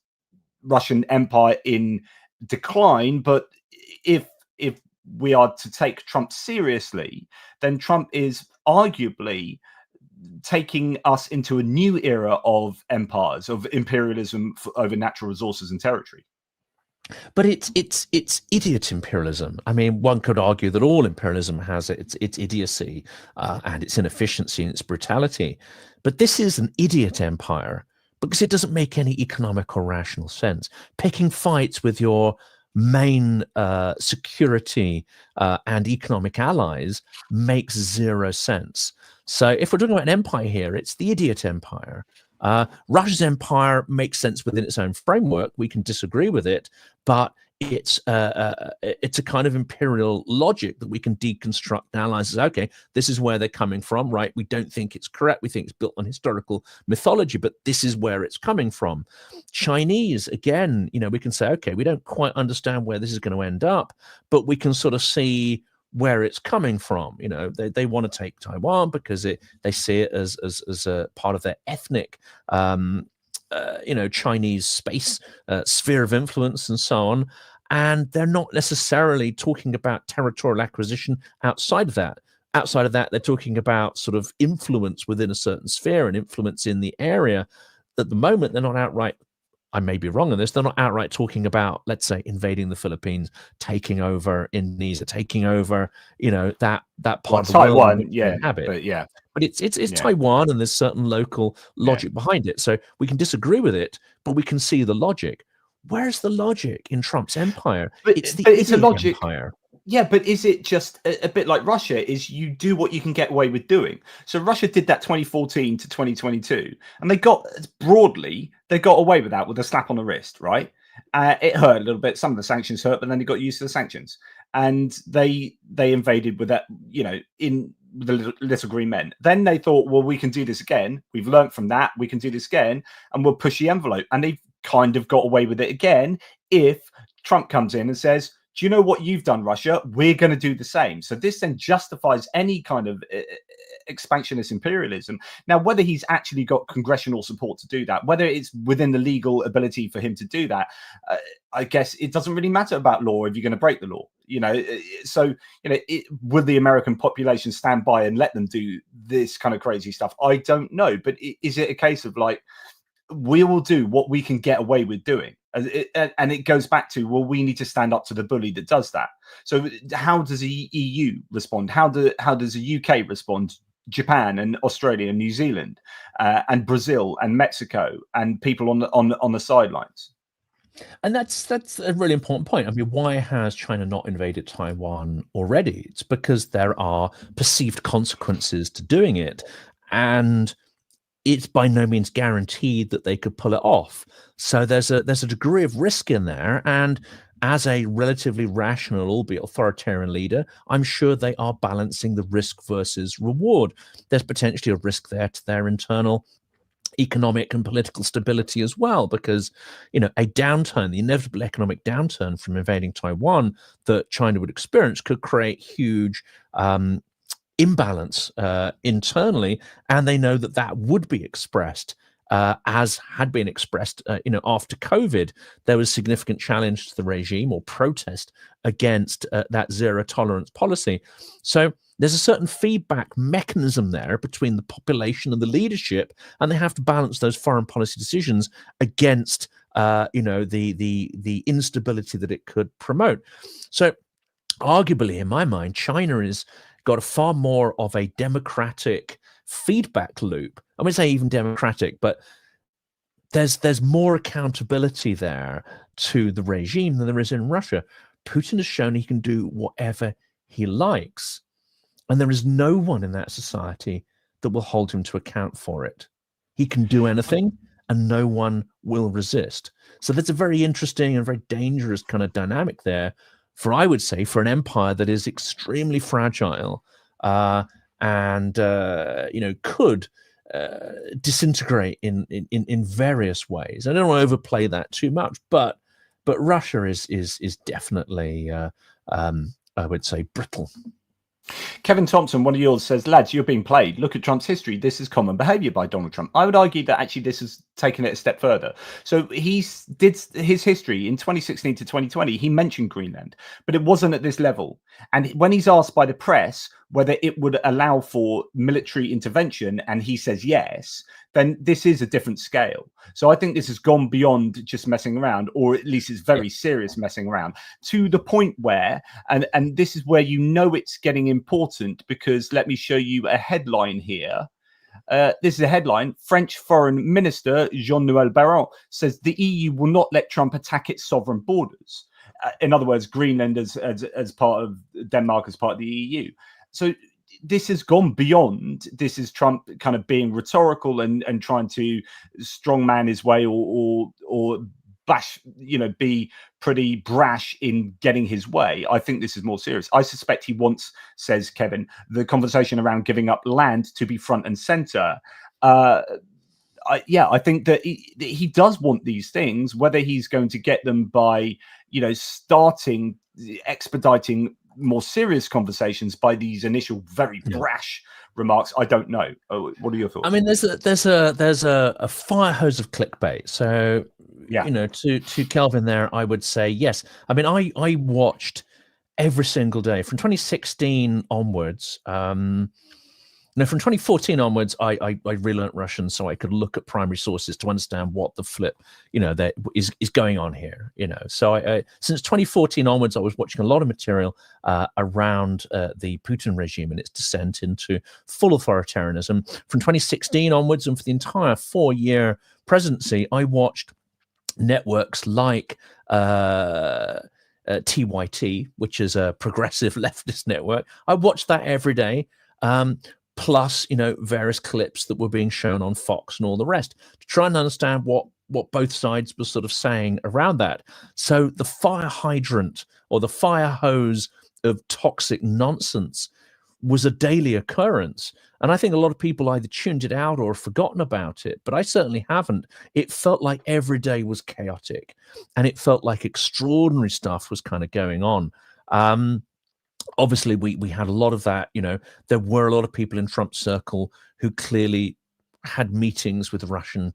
Russian empire in decline. But if we are to take Trump seriously, then Trump is arguably taking us into a new era of empires, of imperialism over natural resources and territory. But it's idiot imperialism. I mean, one could argue that all imperialism has its idiocy and its inefficiency and its brutality. But this is an idiot empire because it doesn't make any economic or rational sense. Picking fights with your main security and economic allies makes zero sense. So if we're talking about an empire here, it's the idiot empire. Russia's empire makes sense within its own framework. We can disagree with it, but it's a kind of imperial logic that we can deconstruct and analyze as, okay, this is where they're coming from, right? We don't think it's correct. We think it's built on historical mythology, but this is where it's coming from. Chinese, again, we can say, okay, we don't quite understand where this is going to end up, but we can sort of see where it's coming from. They want to take Taiwan because they see it as a part of their ethnic Chinese space sphere of influence and so on. And they're not necessarily talking about territorial acquisition outside of that. Outside of that, they're talking about sort of influence within a certain sphere and influence in the area. At the moment, they're not outright, I may be wrong on this, they're not outright talking about, let's say, invading the Philippines, taking over Indonesia, taking over, that part of the Taiwan, world. But it's Taiwan, and there's certain local logic behind it. So we can disagree with it, but we can see the logic. Where's the logic in Trump's empire? It's a logic empire. Yeah, but is it just a bit like Russia? Is you do what you can get away with doing? So Russia did that 2014 to 2022, and they got away with that with a slap on the wrist, right? It hurt a little bit. Some of the sanctions hurt, but then they got used to the sanctions, and they invaded with that, in the little green men. Then they thought, well, we can do this again. We've learned from that. We can do this again, and we'll push the envelope. And they've kind of got away with it again if Trump comes in and says, do you know what you've done, Russia? We're going to do the same. So this then justifies any kind of expansionist imperialism. Now, whether he's actually got congressional support to do that, whether it's within the legal ability for him to do that, I guess it doesn't really matter about law if you're going to break the law. Would the American population stand by and let them do this kind of crazy stuff? I don't know. But is it a case of like, we will do what we can get away with doing? And it goes back to, well, we need to stand up to the bully that does that. So how does the EU respond? How does the UK respond? Japan and Australia and New Zealand and Brazil and Mexico and people on the sidelines. And that's a really important point. I mean, why has China not invaded Taiwan already? It's because there are perceived consequences to doing it, and it's by no means guaranteed that they could pull it off. So there's a degree of risk in there, and as a relatively rational, albeit authoritarian leader, I'm sure they are balancing the risk versus reward. There's potentially a risk there to their internal economic and political stability as well, because a downturn, the inevitable economic downturn from invading Taiwan that China would experience, could create huge imbalance internally, and they know that would be expressed as had been expressed after COVID. There was significant challenge to the regime or protest against that zero tolerance policy. So there's a certain feedback mechanism there between the population and the leadership, and they have to balance those foreign policy decisions against the instability that it could promote. So arguably, in my mind, China has got a far more of a democratic feedback loop. I wouldn't say even democratic, but there's more accountability there to the regime than there is in Russia. Putin has shown he can do whatever he likes, and there is no one in that society that will hold him to account for it. He can do anything, and no one will resist. So that's a very interesting and very dangerous kind of dynamic there, I would say, for an empire that is extremely fragile and could disintegrate in various ways. I don't want to overplay that too much, but Russia is definitely I would say brittle. Kevin Thompson, one of yours, says, lads, you're being played. Look at Trump's history. This is common behavior by Donald Trump. I would argue that actually this has taken it a step further. So he did his history in 2016 to 2020. He mentioned Greenland, but it wasn't at this level. And when he's asked by the press whether it would allow for military intervention, and he says yes, then this is a different scale. So I think this has gone beyond just messing around, or at least it's very serious messing around, to the point where, and this is where it's getting important, because let me show you a headline here. This is a headline. French Foreign Minister Jean-Noël Barrot says the EU will not let Trump attack its sovereign borders. In other words, Greenland as part of Denmark, as part of the EU. So this has gone beyond. This is Trump kind of being rhetorical and trying to strongman his way or bash, be pretty brash in getting his way. I think this is more serious. I suspect he wants, says Kevin, the conversation around giving up land to be front and center. I think that he does want these things. Whether he's going to get them by, expediting more serious conversations by these initial very brash remarks, I don't know. What are your thoughts? I mean, there's a fire hose of clickbait. So to Kelvin there, I would say yes. I mean, I watched every single day from 2016 onwards. From 2014 onwards, I relearned Russian so I could look at primary sources to understand what the flip, that is going on here. So I since 2014 onwards, I was watching a lot of material around the Putin regime and its descent into full authoritarianism. From 2016 onwards, and for the entire 4-year presidency, I watched networks like TYT, which is a progressive leftist network. I watched that every day. Plus, various clips that were being shown on Fox and all the rest, to try and understand what both sides were sort of saying around that. So the fire hydrant or the fire hose of toxic nonsense was a daily occurrence. And I think a lot of people either tuned it out or forgotten about it, but I certainly haven't. It felt like every day was chaotic, and it felt like extraordinary stuff was kind of going on. Obviously, we had a lot of that. There were a lot of people in Trump's circle who clearly had meetings with Russian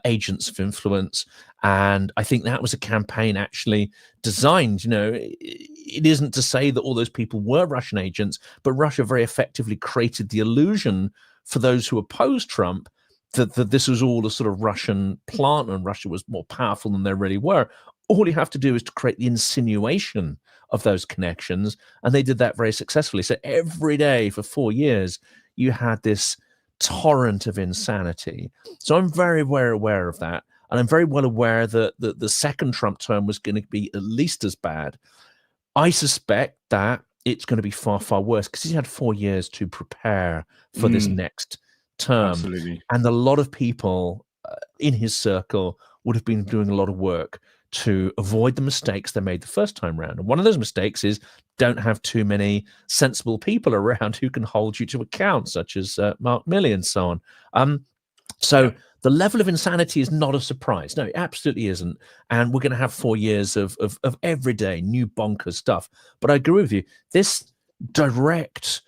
agents of influence. And I think that was a campaign actually designed, it isn't to say that all those people were Russian agents, but Russia very effectively created the illusion for those who opposed Trump that this was all a sort of Russian plant and Russia was more powerful than they really were. All you have to do is to create the insinuation of those connections, and they did that very successfully. So every day for 4 years, you had this torrent of insanity. So I'm very, very aware of that, and I'm very well aware that the second Trump term was going to be at least as bad. I suspect that it's going to be far, far worse because he had 4 years to prepare for this next term. Absolutely. And a lot of people in his circle would have been doing a lot of work to avoid the mistakes they made the first time round. And one of those mistakes is don't have too many sensible people around who can hold you to account, such as Mark Milley and so on. So The level of insanity is not a surprise. No, it absolutely isn't. And we're going to have 4 years of everyday new bonkers stuff. But I agree with you. This direct,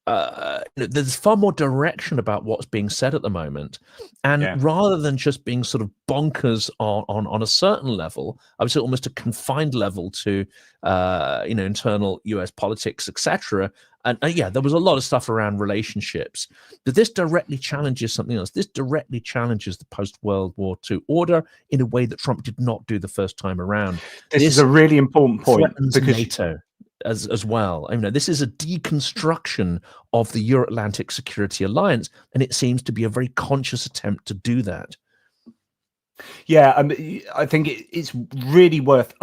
there's far more direction about what's being said at the moment. And rather than just being sort of bonkers on a certain level, I would say almost a confined level to, internal US politics, etc. And yeah, there was a lot of stuff around relationships. But this directly challenges something else. This directly challenges the post-World War II order in a way that Trump did not do the first time around. This is a really important point because NATO as well. I mean, this is a deconstruction of the Euro-Atlantic Security Alliance, and it seems to be a very conscious attempt to do that. Yeah, I think it's really worth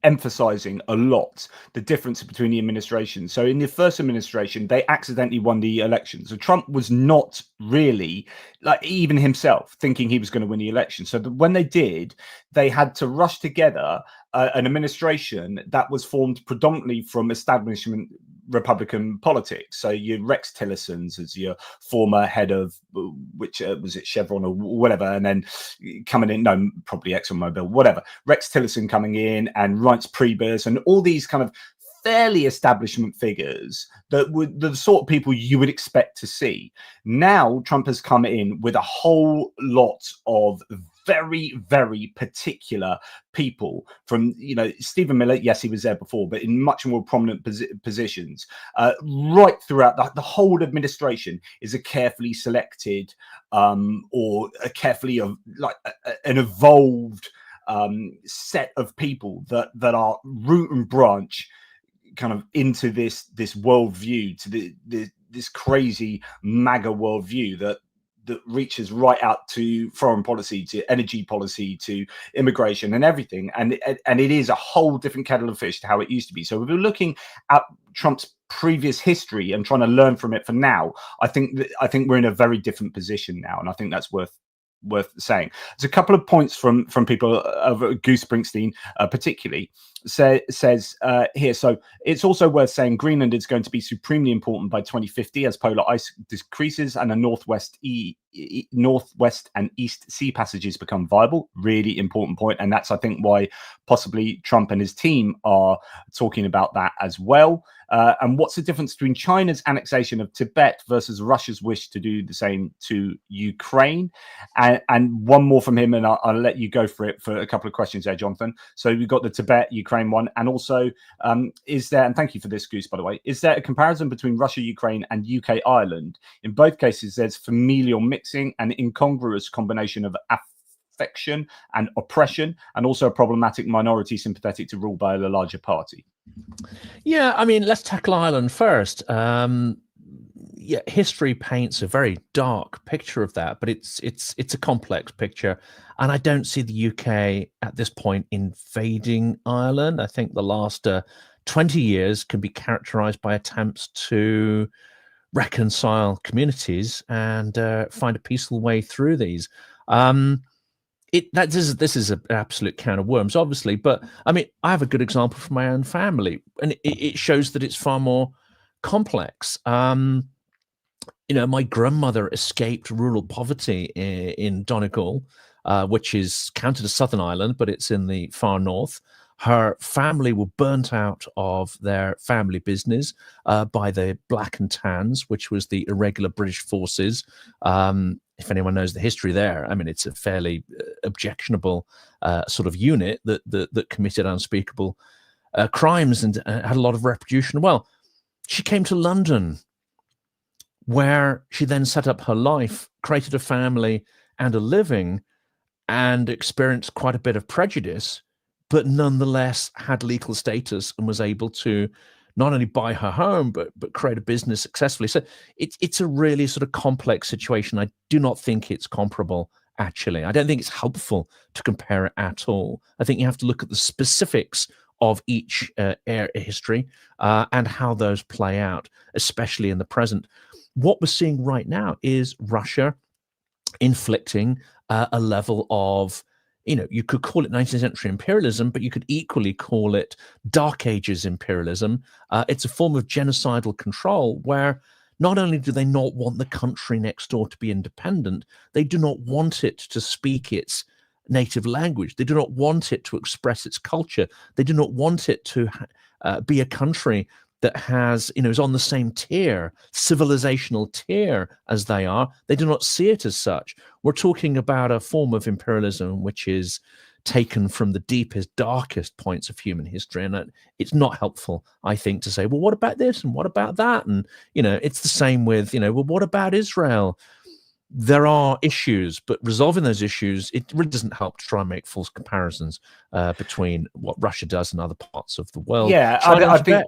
emphasizing a lot the difference between the administrations. So in the first administration, they accidentally won the election. So Trump was not really, like, even himself thinking he was going to win the election. So when they did, they had to rush together an administration that was formed predominantly from establishment Republican politics. So your Rex Tillerson's as your former head of, which was it Chevron or whatever, and then coming in, no, probably ExxonMobil, whatever. Rex Tillerson coming in, and Reince Priebus, and all these kind of fairly establishment figures that were the sort of people you would expect to see. Now Trump has come in with a whole lot of very, very particular people from, Stephen Miller. Yes, he was there before, but in much more prominent positions, right throughout the whole administration is a carefully selected or a carefully an evolved set of people that are root and branch kind of into this worldview, to this crazy MAGA worldview that reaches right out to foreign policy, to energy policy, to immigration and everything. And it is a whole different kettle of fish to how it used to be. So if we're looking at Trump's previous history and trying to learn from it for now, I think we're in a very different position now, and I think that's worth saying. There's a couple of points from people of Goose Springsteen particularly says here. So it's also worth saying Greenland is going to be supremely important by 2050 as polar ice decreases and the northwest and east sea passages become viable. Really important point, and that's, I think, why possibly Trump and his team are talking about that as well. And what's the difference between China's annexation of Tibet versus Russia's wish to do the same to Ukraine? And one more from him, and I'll let you go for it for a couple of questions there, Jonthan. So we've got the Tibet, Ukraine one, and also is there, and thank you for this, Goose, by the way, is there a comparison between Russia, Ukraine, and UK, Ireland? In both cases, there's familial mixing and incongruous combination of affection and oppression, and also a problematic minority sympathetic to rule by a larger party. Yeah, I mean, let's tackle Ireland first. Yeah, history paints a very dark picture of that, but it's a complex picture, and I don't see the UK at this point invading Ireland. I think the last 20 years can be characterized by attempts to reconcile communities and find a peaceful way through these. This is an absolute can of worms, obviously, but I mean, I have a good example from my own family, and it shows that it's far more complex. My grandmother escaped rural poverty in Donegal, which is counted as Southern Ireland, but it's in the far north. Her family were burnt out of their family business by the Black and Tans, which was the irregular British forces. If anyone knows the history there, I mean, it's a fairly objectionable sort of unit that committed unspeakable crimes and had a lot of reputation. Well, she came to London, where she then set up her life, created a family and a living, and experienced quite a bit of prejudice, but nonetheless had legal status and was able to not only buy her home, but create a business successfully. So it's a really sort of complex situation. I do not think it's comparable, actually. I don't think it's helpful to compare it at all. I think you have to look at the specifics of each history and how those play out, especially in the present. What we're seeing right now is Russia inflicting a level of, you could call it 19th century imperialism, but you could equally call it Dark Ages imperialism. It's a form of genocidal control where not only do they not want the country next door to be independent, they do not want it to speak its native language. They do not want it to express its culture. They do not want it to be a country that has, is on the same tier, civilizational tier as they are. They do not see it as such. We're talking about a form of imperialism which is taken from the deepest, darkest points of human history. And it's not helpful, I think, to say, well, what about this? And what about that? And, it's the same with, well, what about Israel? There are issues, but resolving those issues, it really doesn't help to try and make false comparisons between what Russia does in other parts of the world. Yeah, I think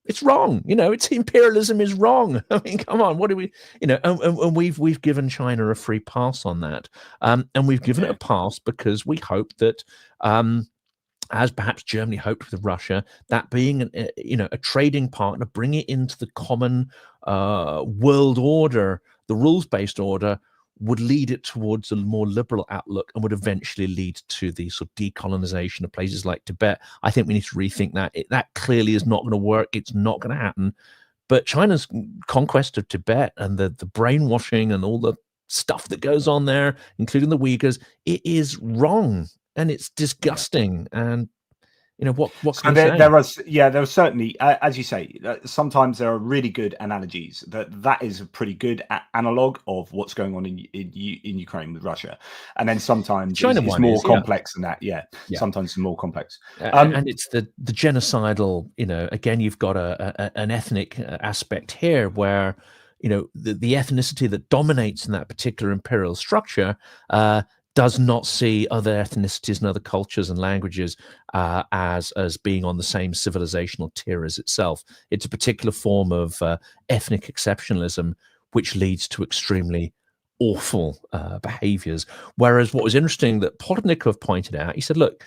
it's wrong. It's imperialism is wrong. I mean, come on, what do we, and we've given China a free pass on that, and we've given it a pass because we hope that, as perhaps Germany hoped with Russia, that being a trading partner, bring it into the common world order, the rules-based order, would lead it towards a more liberal outlook and would eventually lead to the sort of decolonization of places like Tibet. I think we need to rethink that. That clearly is not going to work. It's not going to happen. But China's conquest of Tibet and the brainwashing and all the stuff that goes on there, including the Uyghurs, it is wrong and it's disgusting. And what can I say? There are certainly, as you say, sometimes there are really good analogies. That is a pretty good analog of what's going on in Ukraine with Russia, and then sometimes it's more complex than that. Yeah, sometimes it's more complex. And it's the genocidal. Again, you've got an ethnic aspect here where the ethnicity that dominates in that particular imperial structure does not see other ethnicities and other cultures and languages as being on the same civilizational tier as itself. It's a particular form of ethnic exceptionalism, which leads to extremely awful behaviors. Whereas what was interesting that Potnikov pointed out, he said, look,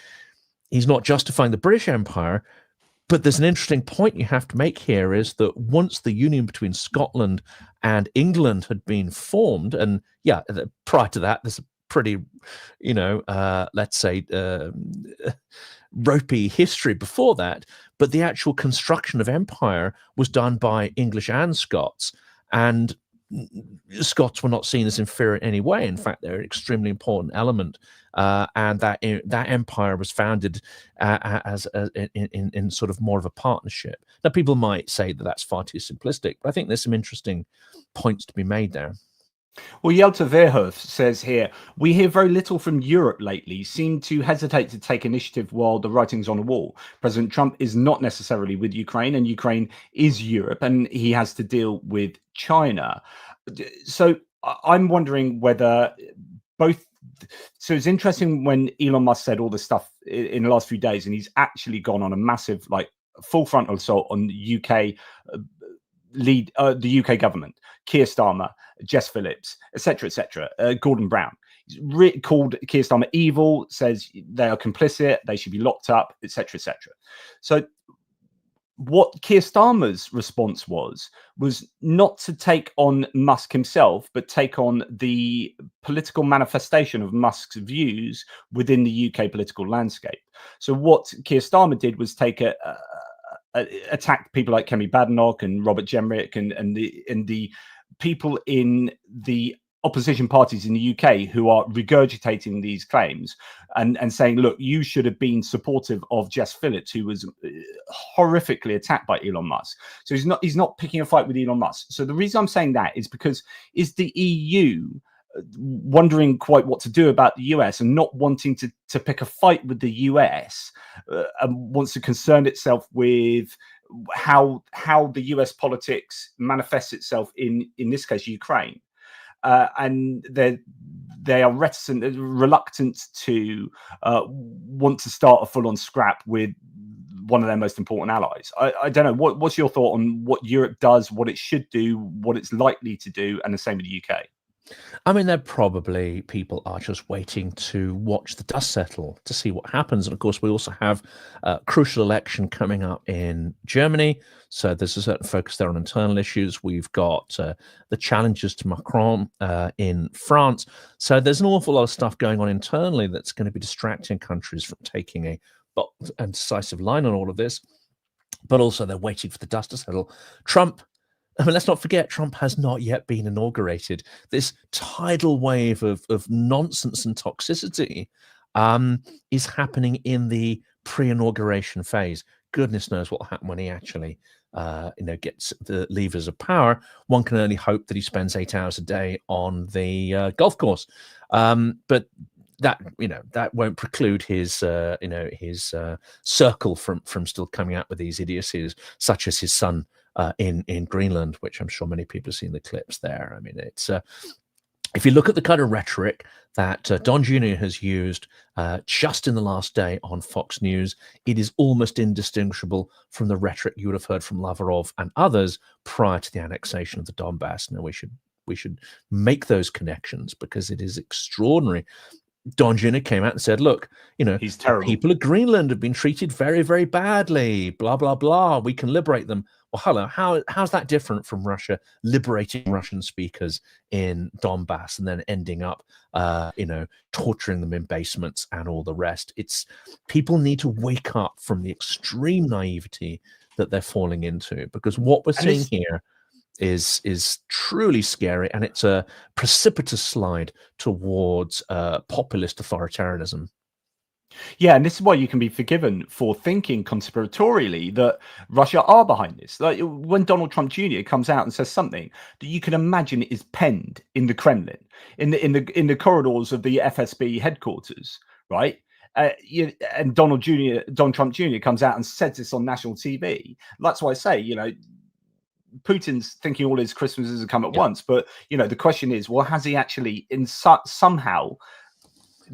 he's not justifying the British Empire, but there's an interesting point you have to make here is that once the union between Scotland and England had been formed, and prior to that, there's a pretty, let's say, ropey history before that, but the actual construction of empire was done by English and Scots, and Scots were not seen as inferior in any way. In fact, they're an extremely important element, and that empire was founded as in sort of more of a partnership. Now, people might say that that's far too simplistic, but I think there's some interesting points to be made there. Well, Yelta Verhoef says here, we hear very little from Europe lately, seem to hesitate to take initiative while the writing's on the wall. President Trump is not necessarily with Ukraine, and Ukraine is Europe, and he has to deal with China. So I'm wondering whether both... So it's interesting when Elon Musk said all this stuff in the last few days, and he's actually gone on a massive, full frontal assault on the UK the UK government, Keir Starmer, Jess Phillips, etc., Gordon Brown. He's called Keir Starmer evil, says they are complicit, they should be locked up, etc., etc. So what Keir Starmer's response was not to take on Musk himself, but take on the political manifestation of Musk's views within the UK political landscape. So what Keir Starmer did was take attacked people like Kemi Badenoch and Robert Jenrick and the people in the opposition parties in the UK who are regurgitating these claims and saying, look, you should have been supportive of Jess Phillips, who was horrifically attacked by Elon Musk. So he's not picking a fight with Elon Musk. So the reason I'm saying that is because is the EU wondering quite what to do about the US and not wanting to pick a fight with the US and wants to concern itself with how the US politics manifests itself in this case Ukraine, and they are reluctant to want to start a full-on scrap with one of their most important allies. I don't know, what's your thought on what Europe does, what it should do, what it's likely to do, and the same with the UK? I mean, people are just waiting to watch the dust settle to see what happens. And of course, we also have a crucial election coming up in Germany. So there's a certain focus there on internal issues. We've got the challenges to Macron in France. So there's an awful lot of stuff going on internally that's going to be distracting countries from taking a bold and decisive line on all of this. But also they're waiting for the dust to settle. Trump I mean, let's not forget, Trump has not yet been inaugurated. This tidal wave of nonsense and toxicity is happening in the pre-inauguration phase. Goodness knows what will happen when he actually, gets the levers of power. One can only hope that he spends 8 hours a day on the golf course, but that won't preclude his circle from still coming out with these idiocies, such as his son in Greenland, which I'm sure many people have seen the clips there. I mean, it's if you look at the kind of rhetoric that Don Jr. has used just in the last day on Fox News, it is almost indistinguishable from the rhetoric you would have heard from Lavrov and others prior to the annexation of the Donbass. Now, we should make those connections, because it is extraordinary. Don Jr. came out and said, look, he's terrible. People of Greenland have been treated very, very badly, blah, blah, blah. We can liberate them. Well, hello, how's that different from Russia liberating Russian speakers in Donbass and then ending up, torturing them in basements and all the rest? People need to wake up from the extreme naivety that they're falling into, because what we're seeing here is truly scary, and it's a precipitous slide towards populist authoritarianism. Yeah, and this is why you can be forgiven for thinking conspiratorially that Russia are behind this. Like when Donald Trump Jr. comes out and says something that you can imagine is penned in the Kremlin, in the corridors of the FSB headquarters, right? And Donald Trump Jr. comes out and says this on national TV. That's why I say, Putin's thinking all his Christmases have come at once, but the question is, well, has he actually somehow?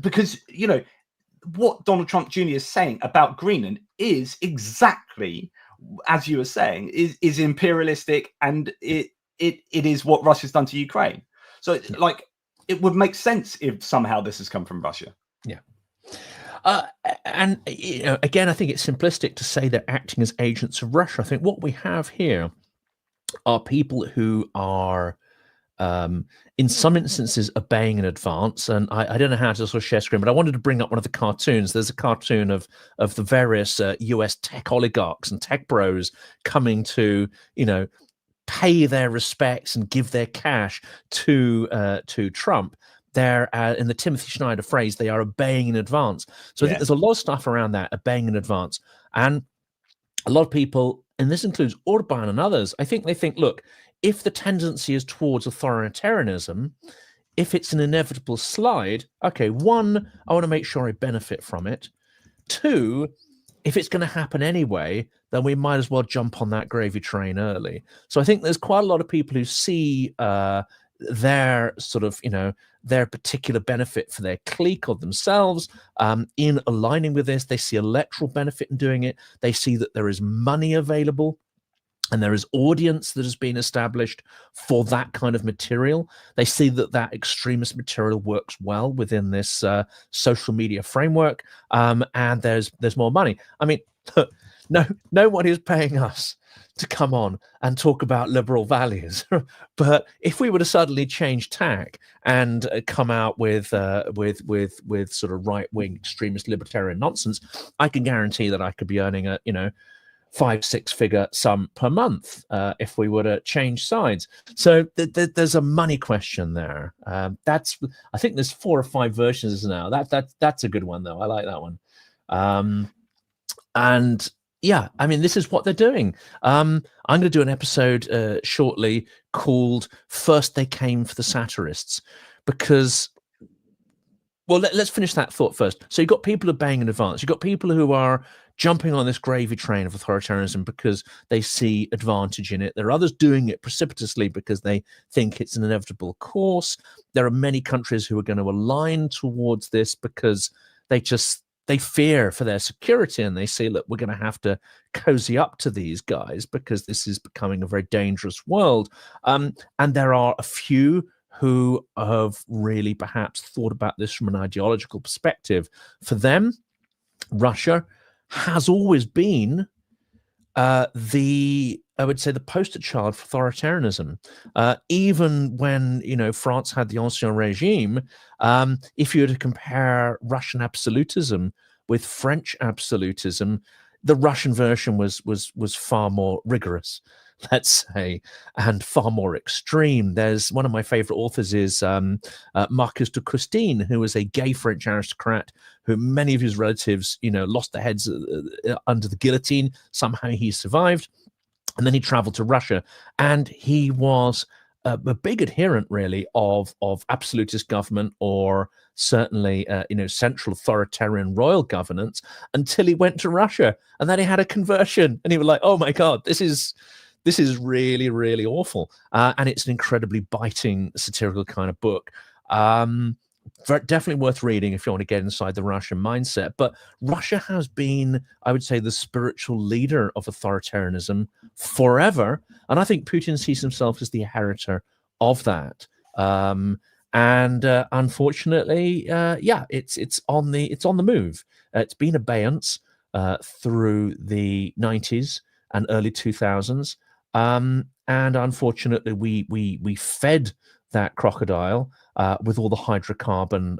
Because what Donald Trump Jr. is saying about Greenland is exactly, as you were saying, is imperialistic, and it is what Russia's done to Ukraine. So, like, it would make sense if somehow this has come from Russia. Yeah. And again, I think it's simplistic to say they're acting as agents of Russia. I think what we have here are people who are, in some instances, obeying in advance. And I don't know how to sort of share screen, but I wanted to bring up one of the cartoons. There's a cartoon of the various US tech oligarchs and tech bros coming to, pay their respects and give their cash to Trump. They're, in the Timothy Schneider phrase, they are obeying in advance. So I think there's a lot of stuff around that, obeying in advance. And a lot of people, and this includes Orban and others, I think they think, look, if the tendency is towards authoritarianism, if it's an inevitable slide, okay, one, I want to make sure I benefit from it. Two, if it's going to happen anyway, then we might as well jump on that gravy train early. So I think there's quite a lot of people who see their sort of, their particular benefit for their clique or themselves in aligning with this. They see electoral benefit in doing it. They see that there is money available and there is audience that has been established for that kind of material. They see that extremist material works well within this social media framework, and there's more money. I mean, no one is paying us to come on and talk about liberal values, but if we were to suddenly change tack and come out with sort of right-wing extremist libertarian nonsense, I can guarantee that I could be earning a 5-6 figure sum per month if we were to change sides. So there's a money question there. I think there's 4 or 5 versions now. That's a good one though. I like that one. And yeah, I mean, this is what they're doing. I'm going to do an episode shortly called "First They Came for the Satirists," because, well, let's finish that thought first. So you've got people obeying in advance. You've got people who are jumping on this gravy train of authoritarianism because they see advantage in it. There are others doing it precipitously because they think it's an inevitable course. There are many countries who are going to align towards this because they fear for their security, and they say, look, we're going to have to cozy up to these guys because this is becoming a very dangerous world. And there are a few who have really perhaps thought about this from an ideological perspective. For them, Russia has always been I would say the poster child for authoritarianism. Even when, France had the Ancien Regime, if you were to compare Russian absolutism with French absolutism, the Russian version was far more rigorous. let's say, and far more extreme. There's one of my favorite authors is Marcus de Custine, who was a gay French aristocrat who many of his relatives, lost their heads under the guillotine. Somehow he survived. And then he traveled to Russia, and he was a big adherent, really, of absolutist government, or certainly, central authoritarian royal governance, until he went to Russia, and then he had a conversion, and he was like, "Oh my God, this is really, really awful," and it's an incredibly biting satirical kind of book. Definitely worth reading if you want to get inside the Russian mindset. But Russia has been, I would say, the spiritual leader of authoritarianism forever, and I think Putin sees himself as the inheritor of that. Unfortunately, it's on the move. It's been abeyance through the 90s and early 2000s, and unfortunately, we fed that crocodile with all the hydrocarbon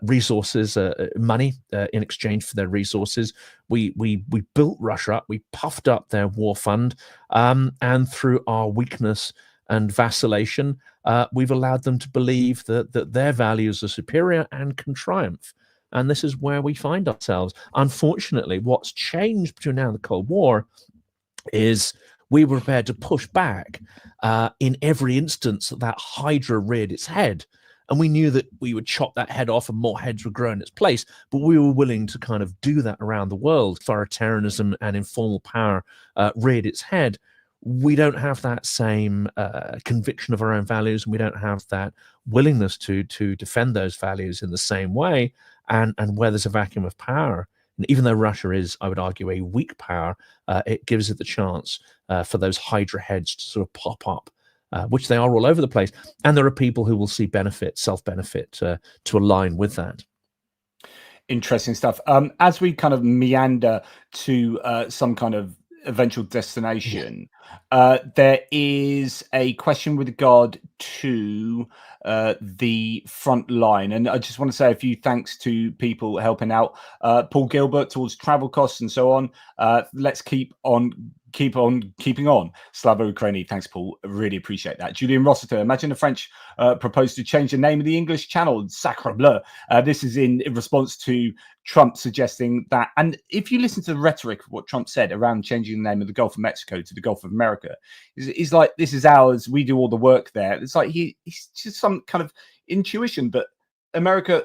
resources, money in exchange for their resources. We built Russia up, we puffed up their war fund, and through our weakness and vacillation, we've allowed them to believe that their values are superior and can triumph. And this is where we find ourselves. Unfortunately, what's changed between now and the Cold War is we were prepared to push back in every instance that Hydra reared its head. And we knew that we would chop that head off and more heads would grow in its place. But we were willing to kind of do that around the world. Authoritarianism and informal power reared its head. We don't have that same conviction of our own values, and we don't have that willingness to defend those values in the same way. And where there's a vacuum of power, and even though Russia is, I would argue, a weak power, it gives it the chance for those Hydra heads to sort of pop up, which they are all over the place. And there are people who will see benefit, self-benefit, to align with that. Interesting stuff. As we kind of meander to some kind of eventual destination, there is a question with regard to the front line, and I just want to say a few thanks to people helping out. Paul Gilbert towards travel costs and so on. Let's keep on keeping on. Slava Ukraini, thanks, Paul. Really appreciate that. Julian Rossiter, imagine the French proposed to change the name of the English channel, Sacre Bleu. This is in response to Trump suggesting that. And if you listen to the rhetoric of what Trump said around changing the name of the Gulf of Mexico to the Gulf of America, he's like, this is ours. We do all the work there. It's like he's just some kind of intuition that America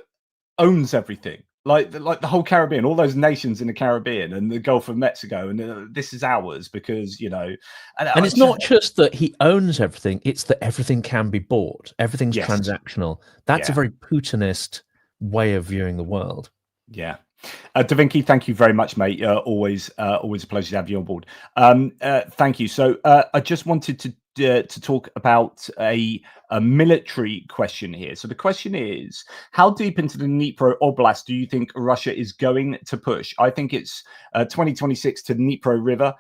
owns everything. Like the whole Caribbean, all those nations in the Caribbean and the Gulf of Mexico, and this is ours because, and it's not just that he owns everything; it's that everything can be bought. Everything's transactional. That's a very Putinist way of viewing the world. Yeah. Da Vinci, thank you very much, mate. Always a pleasure to have you on board. Thank you. So I just wanted to talk about a military question here. So the question is, how deep into the Dnipro Oblast do you think Russia is going to push? I think it's 2026 to the Dnipro River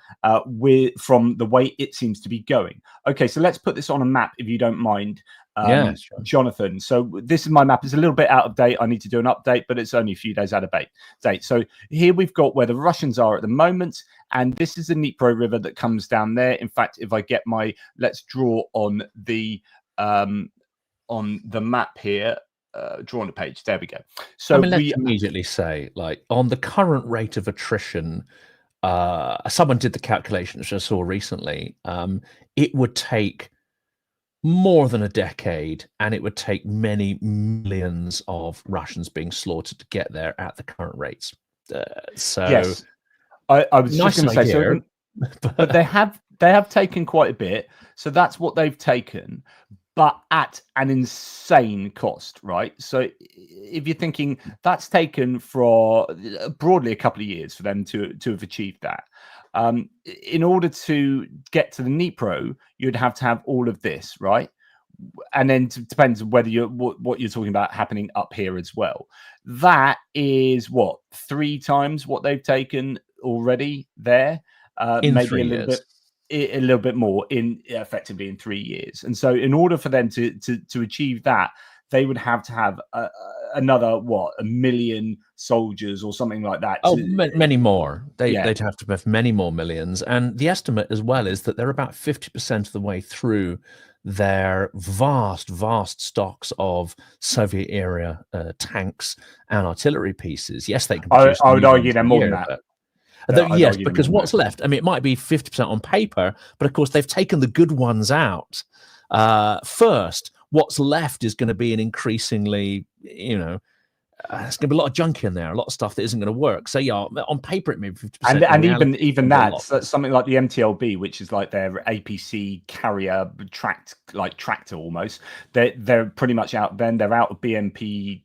from the way it seems to be going. Okay, so let's put this on a map, if you don't mind. Yeah, sure. Jonathan. So this is my map. It's a little bit out of date. I need to do an update, but it's only a few days out of date. So here we've got where the Russians are at the moment, and this is the Dnipro River that comes down there. In fact, if I get let's draw on the map here. Draw on the page. There we go. So let's immediately say, like, on the current rate of attrition, someone did the calculation, which I saw recently. It would take more than a decade, and it would take many millions of Russians being slaughtered to get there at the current rates. Yes, I was just going to say, so, but they have taken quite a bit. So that's what they've taken, but at an insane cost, right? So if you're thinking that's taken for broadly a couple of years for them to have achieved that. In order to get to the Dnipro, you'd have to have all of this, right? And then it depends on whether what you're talking about happening up here as well. That is what, 3 times what they've taken already there, maybe a little bit more effectively in 3 years. And so in order for them to achieve that, they would have to have another what, 1 million soldiers or something like that. Oh, many more. Yeah. They'd have to have many more millions. And the estimate as well is that they're about 50% of the way through their vast stocks of Soviet era tanks and artillery pieces. Yes, they can produce. I would argue they're more than that. Yes, because what's left, I mean, it might be 50% on paper, but of course they've taken the good ones out first. What's left is going to be an increasingly, there's going to be a lot of junk in there, a lot of stuff that isn't going to work. So yeah, on paper it may be 50%. And even that's something like the MTLB, which is like their APC carrier tractor almost. They're pretty much out. Then they're out of BMP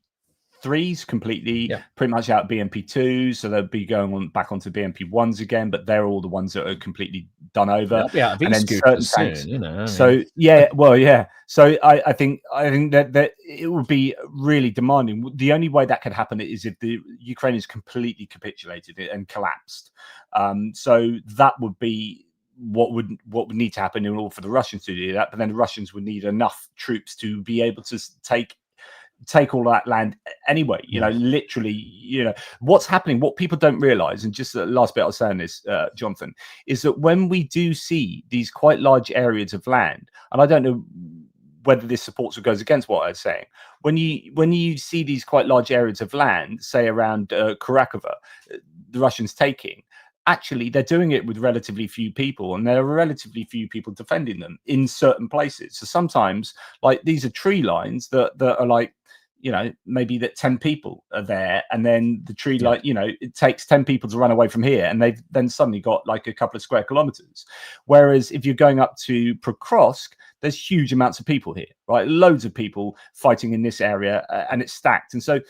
3s completely, pretty much out BMP 2s, so they'll be going back onto BMP 1s again, but they're all the ones that are completely done over. And then certain tanks, So yeah, well, yeah. So I think that it would be really demanding. The only way that could happen is if the Ukrainians completely capitulated and collapsed. So that would be what would need to happen in order for the Russians to do that. But then the Russians would need enough troops to be able to take all that land anyway. Literally, what's happening, what people don't realize, and just the last bit I was saying this, Jonthan, is that when we do see these quite large areas of land, and I don't know whether this supports or goes against what I was saying, when you see these quite large areas of land, say around Karakova, the Russians taking, actually they're doing it with relatively few people, and there are relatively few people defending them in certain places. So sometimes, like, these are tree lines that are like, maybe that 10 people are there, and then the tree line, it takes 10 people to run away from here, and they've then suddenly got like a couple of square kilometers. Whereas if you're going up to Pokrovsk, there's huge amounts of people here, right? Loads of people fighting in this area, and it's stacked. And so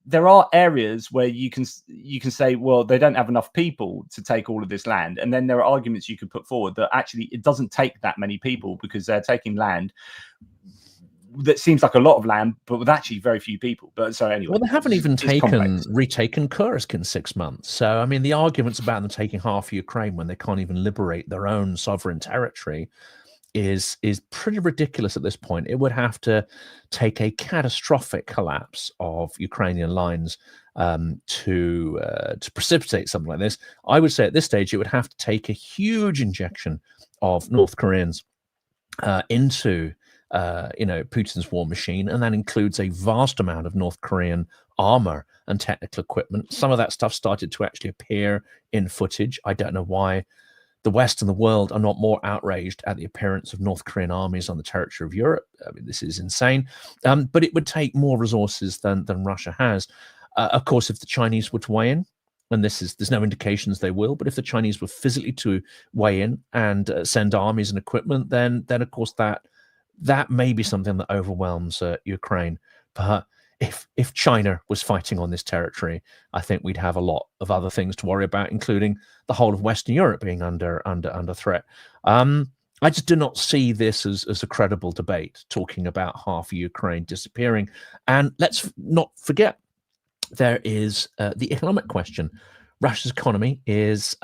there are areas where you can say, well, they don't have enough people to take all of this land, and then there are arguments you could put forward that actually it doesn't take that many people, because they're taking land that seems like a lot of land, but with actually very few people. But so anyway, well, they haven't even retaken Kursk in 6 months. So I mean, the arguments about them taking half of Ukraine when they can't even liberate their own sovereign territory is pretty ridiculous at this point. It would have to take a catastrophic collapse of Ukrainian lines to precipitate something like this. I would say at this stage it would have to take a huge injection of North Koreans into Putin's war machine, and that includes a vast amount of North Korean armor and technical equipment. Some of that stuff started to actually appear in footage. I don't know why the West and the world are not more outraged at the appearance of North Korean armies on the territory of Europe. I mean, this is insane. But it would take more resources than Russia has. Of course, if the Chinese were to weigh in, and there's no indications they will, but if the Chinese were physically to weigh in and send armies and equipment, then of course that may be something that overwhelms Ukraine. But if China was fighting on this territory, I think we'd have a lot of other things to worry about, including the whole of Western Europe being under threat. I just do not see this as a credible debate, talking about half of Ukraine disappearing. And let's not forget, there is the economic question. Russia's economy is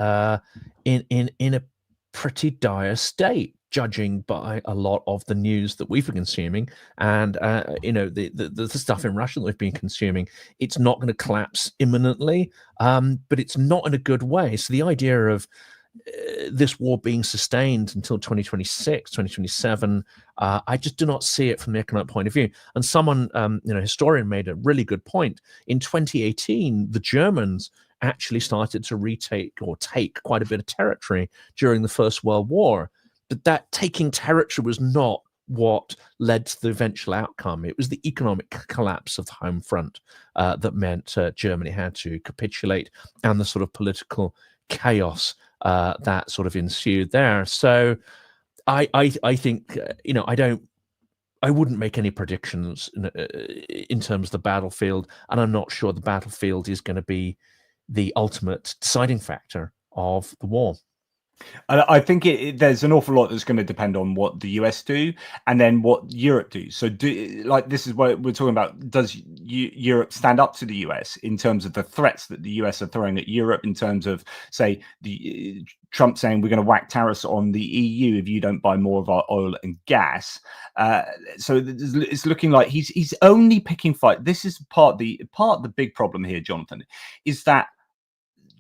in a pretty dire state, judging by a lot of the news that we've been consuming, and the stuff in Russia that we've been consuming. It's not going to collapse imminently, but it's not in a good way. So the idea of this war being sustained until 2026, 2027, I just do not see it from the economic point of view. And someone, historian, made a really good point. In 2018, the Germans actually started to take quite a bit of territory during the First World War. But that taking territory was not what led to the eventual outcome. It was the economic collapse of the home front that meant Germany had to capitulate, and the sort of political chaos that sort of ensued there. So I think I wouldn't make any predictions in terms of the battlefield, and I'm not sure the battlefield is going to be the ultimate deciding factor of the war. I think there's an awful lot that's going to depend on what the US do and then what Europe do. So, this is what we're talking about. Does Europe stand up to the US in terms of the threats that the US are throwing at Europe? In terms of, say, the Trump saying we're going to whack tariffs on the EU if you don't buy more of our oil and gas. So it's looking like he's only picking fight. This is part of the big problem here, Jonthan, is that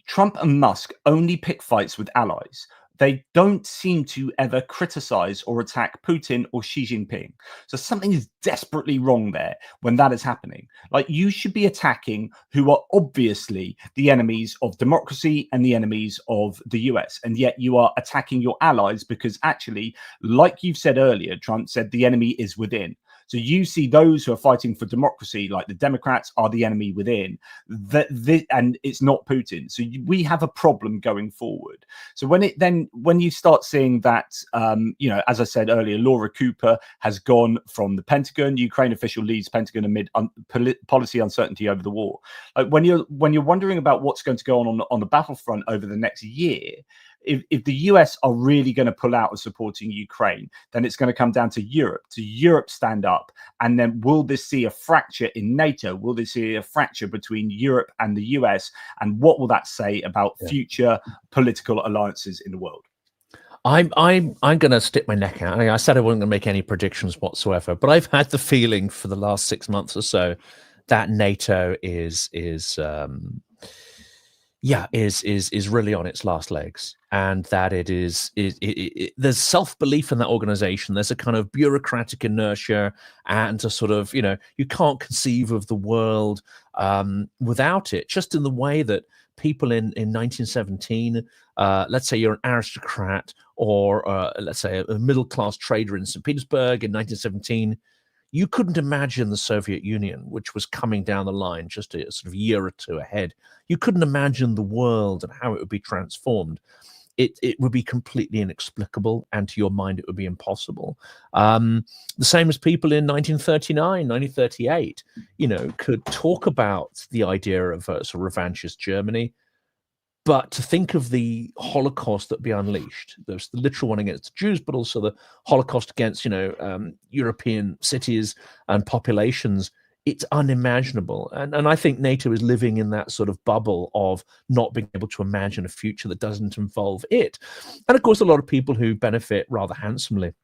Trump and Musk only pick fights with allies. They don't seem to ever criticize or attack Putin or Xi Jinping. So something is desperately wrong there when that is happening. Like, you should be attacking who are obviously the enemies of democracy and the enemies of the US. And yet you are attacking your allies because actually, like you've said earlier, Trump said the enemy is within. So you see those who are fighting for democracy, like the Democrats, are the enemy within, and it's not Putin. So we have a problem going forward. So when you start seeing that, as I said earlier, Laura Cooper has gone from the Pentagon. Ukraine official leaves Pentagon amid policy uncertainty over the war. Like, when you're wondering about what's going to go on the battlefront over the next year. If the US are really going to pull out of supporting Ukraine, then it's going to come down to Europe. To Europe stand up, and then will this see a fracture in NATO? Will this see a fracture between Europe and the US? And what will that say about future political alliances in the world? I'm going to stick my neck out. I said I wasn't going to make any predictions whatsoever, but I've had the feeling for the last 6 months or so that NATO is really on its last legs, and that there's self-belief in that organization. There's a kind of bureaucratic inertia, and a sort of, you can't conceive of the world without it, just in the way that people in 1917, let's say you're an aristocrat, or let's say a middle-class trader in St. Petersburg in 1917, you couldn't imagine the Soviet Union, which was coming down the line just a sort of year or two ahead. You couldn't imagine the world and how it would be transformed. It would be completely inexplicable, and to your mind, it would be impossible. The same as people in 1939, 1938, could talk about the idea of a sort of revanchist Germany. But to think of the Holocaust that would be unleashed, there's the literal one against the Jews, but also the Holocaust against, European cities and populations, it's unimaginable. And I think NATO is living in that sort of bubble of not being able to imagine a future that doesn't involve it. And of course, a lot of people who benefit rather handsomely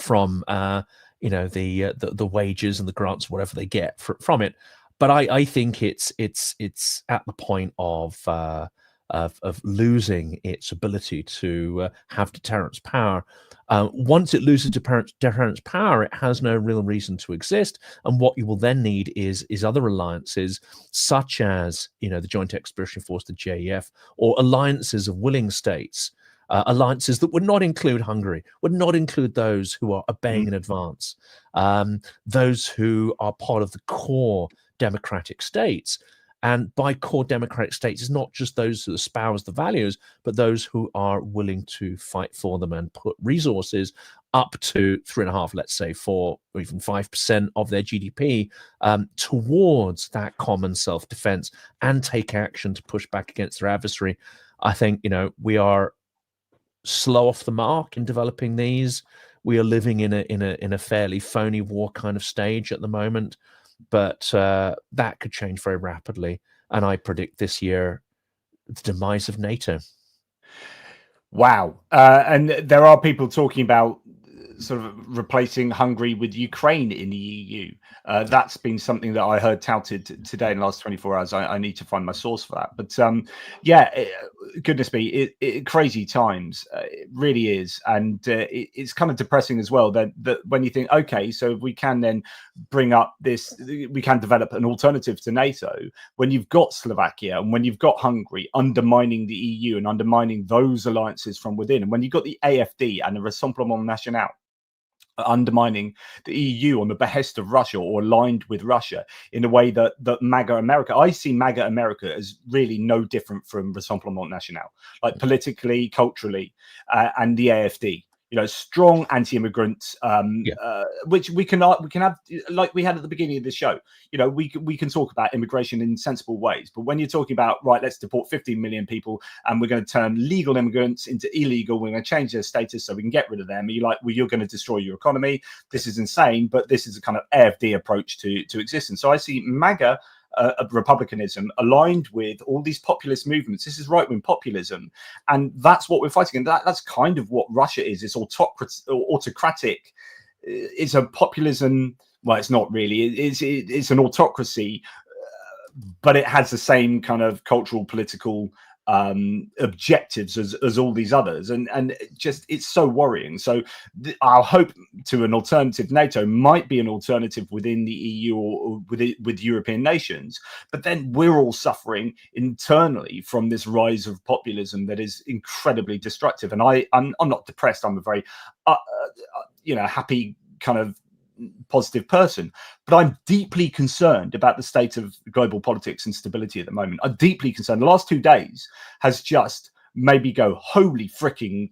from, the wages and the grants, whatever they get from it. But I think it's at the point of losing its ability to have deterrence power. Once it loses deterrence power, it has no real reason to exist. And what you will then need is other alliances, such as the Joint Expeditionary Force, the JEF, or alliances of willing states. Alliances that would not include Hungary, would not include those who are obeying in advance, those who are part of the core democratic states. And by core democratic states, it's not just those who espouse the values, but those who are willing to fight for them and put resources up to 3.5%, let's say 4 or even 5% of their GDP towards that common self-defense, and take action to push back against their adversary. I think, we are slow off the mark in developing these. We are living in a fairly phony war kind of stage at the moment. But that could change very rapidly. And I predict this year the demise of NATO. Wow. And there are people talking about sort of replacing Hungary with Ukraine in the EU. That's been something that I heard touted today in the last 24 hours. I need to find my source for that. But goodness me, crazy times. It really is. And it's kind of depressing as well that when you think, okay, so we can then bring up this, we can develop an alternative to NATO, when you've got Slovakia and when you've got Hungary undermining the EU and undermining those alliances from within, and when you've got the AfD and the Rassemblement National undermining the EU on the behest of Russia, or aligned with Russia in a way that MAGA America, I see MAGA America as really no different from Rassemblement National, like politically, culturally, and the AfD. strong anti-immigrant, Yeah. which we can have, like we had at the beginning of the show. We can talk about immigration in sensible ways, but when you're talking about, right, let's deport 15 million people and we're going to turn legal immigrants into illegal, we're going to change their status so we can get rid of them. You're like, well, you're going to destroy your economy. This is insane, but this is a kind of AFD approach to existence. So I see MAGA republicanism aligned with all these populist movements. This is right-wing populism, and that's what we're fighting. And that's kind of what Russia is. It's autocratic. It's a populism. Well, it's not really. It's an autocracy, but it has the same kind of cultural, political objectives as all these others, and just it's so worrying. So our hope to an alternative NATO might be an alternative within the EU or with European nations, but then we're all suffering internally from this rise of populism that is incredibly destructive. And I'm not depressed. I'm a very happy kind of positive person, but I'm deeply concerned about the state of global politics and stability at the moment. I'm deeply concerned. The last 2 days has just made me go, holy freaking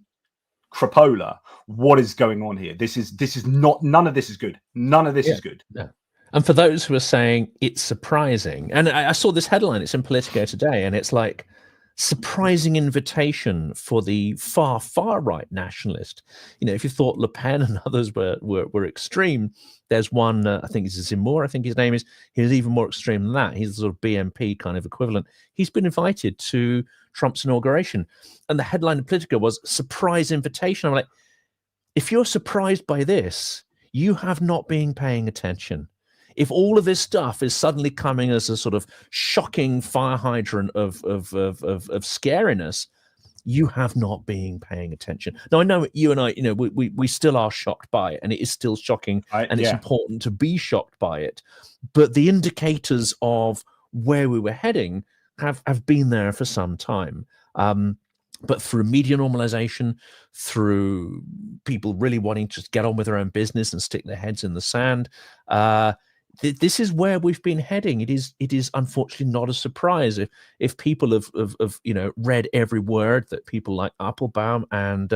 crapola, what is going on here? This is not, none of this is good. None of this is good. No. And for those who are saying it's surprising, and I saw this headline, it's in Politico today, and it's like, surprising invitation for the far right nationalist. If you thought Le Pen and others were extreme, there's one, I think it's Zemmour, I think his name is, he's even more extreme than that. He's the sort of BNP kind of equivalent. He's been invited to Trump's inauguration, and the headline in Politico was surprise invitation. I'm like, if you're surprised by this, you have not been paying attention. If all of this stuff is suddenly coming as a sort of shocking fire hydrant of scariness, you have not been paying attention. Now, I know you and I, we still are shocked by it, and it is still shocking, and it's important to be shocked by it. But the indicators of where we were heading have been there for some time. But through media normalization, through people really wanting to just get on with their own business and stick their heads in the sand, this is where we've been heading. It is unfortunately not a surprise if people have read every word that people like Applebaum and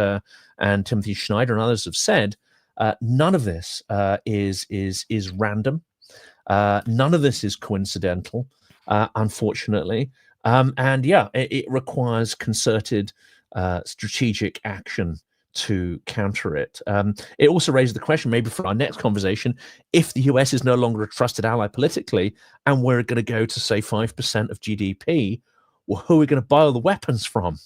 Timothy Schneider and others have said. None of this is random. None of this is coincidental, unfortunately. It requires concerted strategic action to counter it. It also raises the question, maybe for our next conversation, if the US is no longer a trusted ally politically, and we're going to go to, say, 5% of GDP, well, who are we going to buy all the weapons from?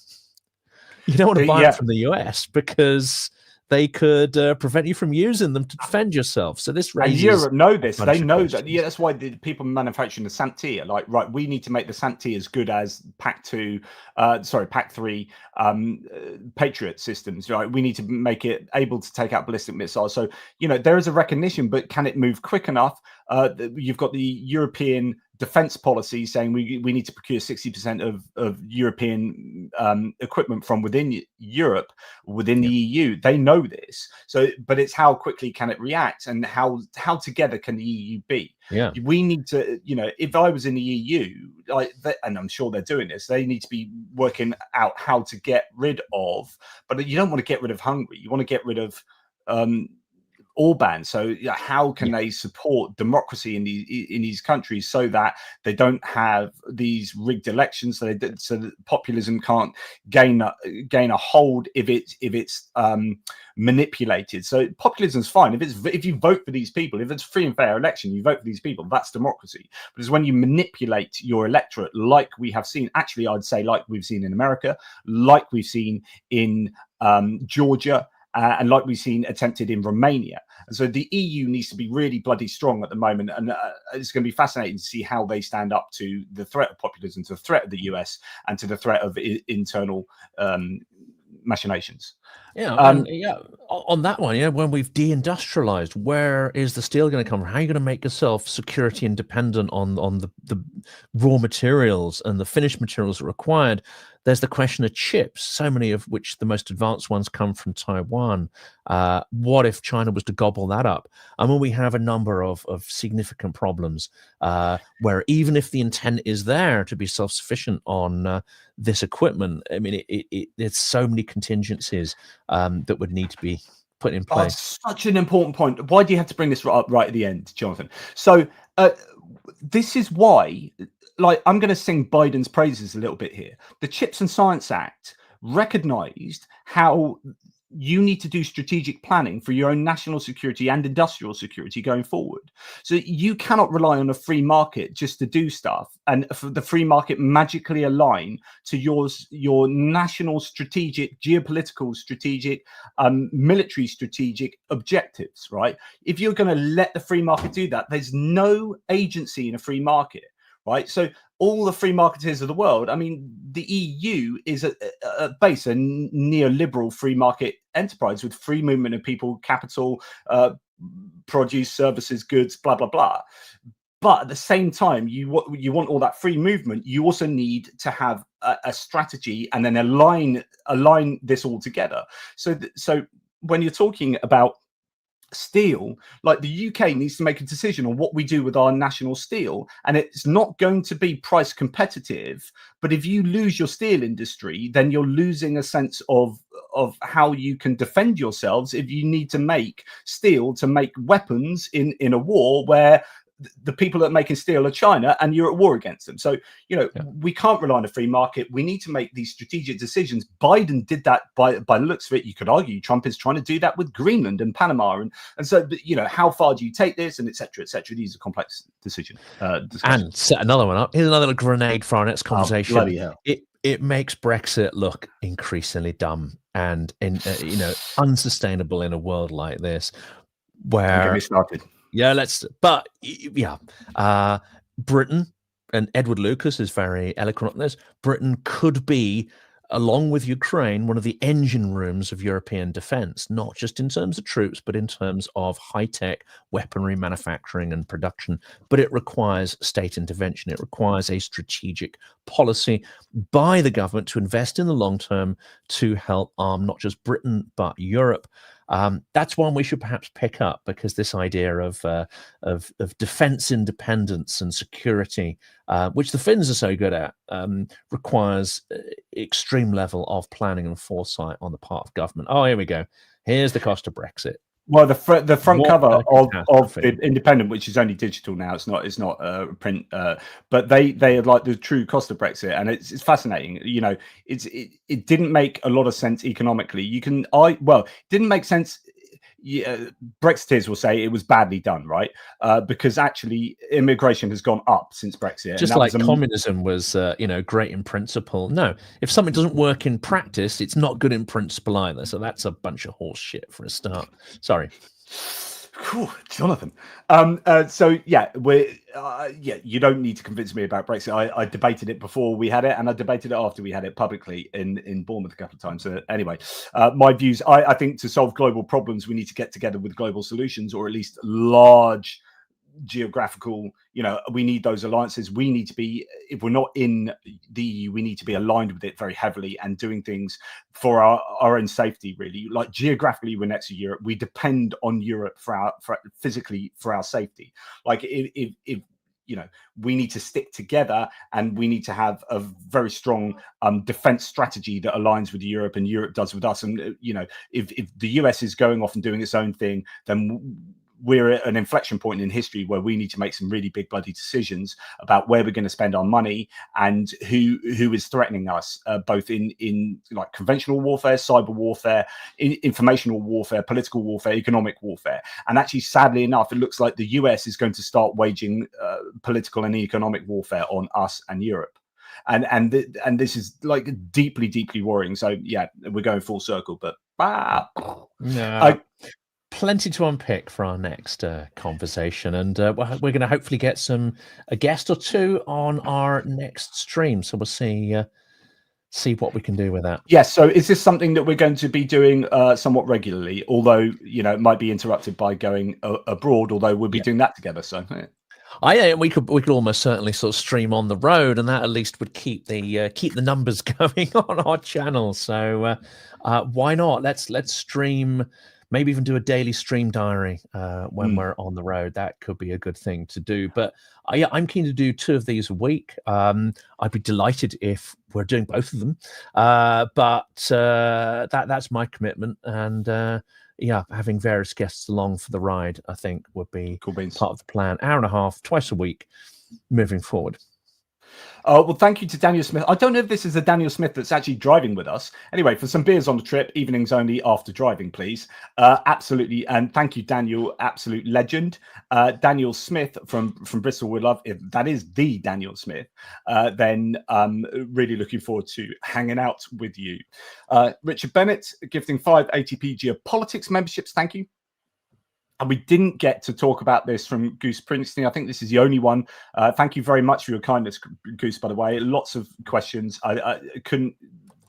You don't want to buy them from the US because they could prevent you from using them to defend yourself. So this raises... And Europe know this. They know that. Yeah, that's why the people manufacturing the SAMP-T are like, right, we need to make the SAMP-T as good as PAC-3 Patriot systems. Right, we need to make it able to take out ballistic missiles. So, there is a recognition, but can it move quick enough? You've got the European defense policy saying we need to procure 60% of European equipment from within Europe, within the EU. They know this. So, but it's how quickly can it react, and how together can the EU be? Yeah, we need to, if I was in the EU, and I'm sure they're doing this, they need to be working out how to get rid of. But you don't want to get rid of Hungary. You want to get rid of Orban. So how can they support democracy in these countries so that they don't have these rigged elections, so that populism can't gain a hold if it's manipulated. So populism is fine if you vote for these people, if it's free and fair election, you vote for these people, that's democracy. But it's when you manipulate your electorate, like we have seen, actually I'd say like we've seen in America, like we've seen in Georgia, and like we've seen attempted in Romania. And so the EU needs to be really bloody strong at the moment. And it's going to be fascinating to see how they stand up to the threat of populism, to the threat of the US, and to the threat of internal machinations. On that one, when we've deindustrialized, where is the steel going to come from? How are you going to make yourself security independent on the raw materials and the finished materials required? There's the question of chips, so many of which the most advanced ones come from Taiwan. What if China was to gobble that up? I mean, we have a number of significant problems where even if the intent is there to be self-sufficient on this equipment, I mean, it's so many contingencies that would need to be put in place. Such an important point. Why do you have to bring this up right at the end, Jonathan? So this is why, like, I'm going to sing Biden's praises a little bit here. The Chips and Science Act recognized how you need to do strategic planning for your own national security and industrial security going forward. So you cannot rely on a free market just to do stuff, and for the free market magically align to your national strategic, geopolitical strategic, military strategic objectives, right? If you're going to let the free market do that, there's no agency in a free market. Right, so all the free marketeers of the world, I mean, the EU is at base a neoliberal free market enterprise with free movement of people, capital, produce, services, goods, blah, blah, blah. But at the same time, you want all that free movement. You also need to have a strategy and then align this all together. So when you're talking about steel, like, the UK needs to make a decision on what we do with our national steel, and it's not going to be price competitive. But if you lose your steel industry, then you're losing a sense of how you can defend yourselves if you need to make steel to make weapons in a war where the people that are making steel are China and you're at war against them. So, we can't rely on a free market. We need to make these strategic decisions. Biden did that by the looks of it. You could argue Trump is trying to do that with Greenland and Panama. And so, how far do you take this, and et cetera, et cetera. These are complex discussions. And set another one up. Here's another little grenade for our next conversation. Bloody hell. It makes Brexit look increasingly dumb and unsustainable in a world like this, where... Don't get me started. Yeah, Britain, and Edward Lucas is very eloquent on this, Britain could be, along with Ukraine, one of the engine rooms of European defense, not just in terms of troops, but in terms of high-tech weaponry manufacturing and production. But it requires state intervention. It requires a strategic policy by the government to invest in the long term to help arm not just Britain, but Europe. That's one we should perhaps pick up, because this idea of defense independence and security, which the Finns are so good at, requires extreme level of planning and foresight on the part of government. Oh, here we go. Here's the cost of Brexit. Well, the front cover of the Independent, which is only digital now, it's not print, but they are like the true cost of Brexit, and it's fascinating. It didn't make a lot of sense economically. It didn't make sense. Brexiteers will say it was badly done, right? Because actually immigration has gone up since Brexit. Just like communism was, great in principle. No, if something doesn't work in practice, it's not good in principle either. So that's a bunch of horse shit for a start. Sorry. Cool, Jonathan. You don't need to convince me about Brexit. I debated it before we had it, and I debated it after we had it publicly in Bournemouth a couple of times. So anyway, my views. I think to solve global problems, we need to get together with global solutions, or at least large geographical. We need those alliances. We need to be, if we're not in the EU, we need to be aligned with it very heavily and doing things for our own safety. Really, like geographically, we're next to Europe. We depend on Europe physically for our safety. Like if we need to stick together, and we need to have a very strong defense strategy that aligns with Europe, and Europe does with us. And if the US is going off and doing its own thing, then we're at an inflection point in history where we need to make some really big bloody decisions about where we're going to spend our money and who is threatening us, both in like conventional warfare, cyber warfare, informational warfare, political warfare, economic warfare. And actually, sadly enough, it looks like the US is going to start waging political and economic warfare on us and Europe. And this is like deeply, deeply worrying. So yeah, we're going full circle, but plenty to unpick for our next conversation, and we're going to hopefully get a guest or two on our next stream. So we'll see what we can do with that. Yes. So is this something that we're going to be doing somewhat regularly? Although it might be interrupted by going abroad. Although we'll be doing that together. So. We could almost certainly sort of stream on the road, and that at least would keep the numbers going on our channel. So why not? Let's stream. Maybe even do a daily stream diary when we're on the road. That could be a good thing to do. But yeah, I'm keen to do 2 of these a week. I'd be delighted if we're doing both of them. But that's my commitment. And yeah, having various guests along for the ride, I think, would be Cool beans. part of the plan. Hour and a half, twice a week, moving forward. Well, thank you to Daniel Smith. I don't know if this is a Daniel Smith that's actually driving with us. Anyway, for some beers on the trip, evenings only after driving, please. Absolutely. And thank you, Daniel, absolute legend. Daniel Smith from Bristol would love, if that is the Daniel Smith, then really looking forward to hanging out with you. Richard Bennett, gifting 5 ATP Geopolitics memberships. Thank you. And we didn't get to talk about this from Goose Princeton. I think this is the only one. Thank you very much for your kindness, Goose, by the way. Lots of questions. I couldn't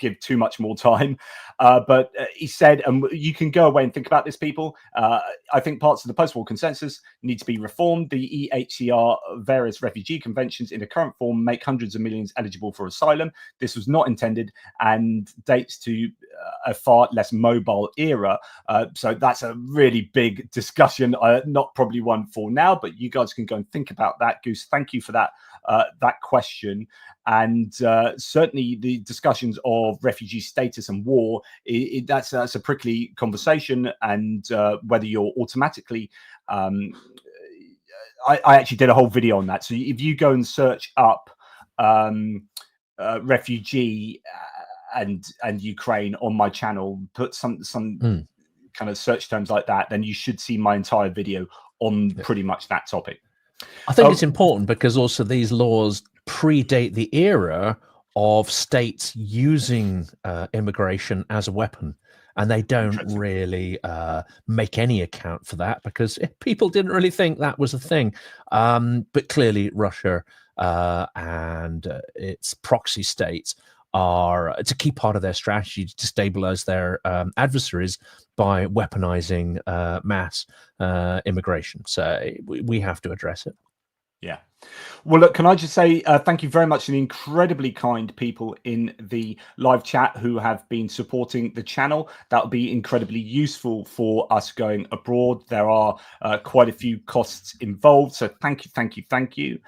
give too much more time. But he said, and you can go away and think about this, people. I think parts of the post-war consensus need to be reformed. The EHCR various refugee conventions in the current form make hundreds of millions eligible for asylum. This was not intended and dates to a far less mobile era. So that's a really big discussion, not probably one for now, but you guys can go and think about that. Goose, thank you for that question. And certainly the discussions of refugee status and war, that's a prickly conversation. And whether you're automatically, I actually did a whole video on that. So if you go and search up refugee and Ukraine on my channel, put some kind of search terms like that, then you should see my entire video on pretty much that topic. I think it's important because also these laws predate the era of states using immigration as a weapon, and they don't really make any account for that because people didn't really think that was a thing. But clearly Russia and its proxy states it's a key part of their strategy to destabilize their adversaries by weaponizing mass immigration. So we have to address it. Yeah. Well, look, can I just say thank you very much to the incredibly kind people in the live chat who have been supporting the channel. That will be incredibly useful for us going abroad. There are quite a few costs involved. So thank you, thank you, thank you.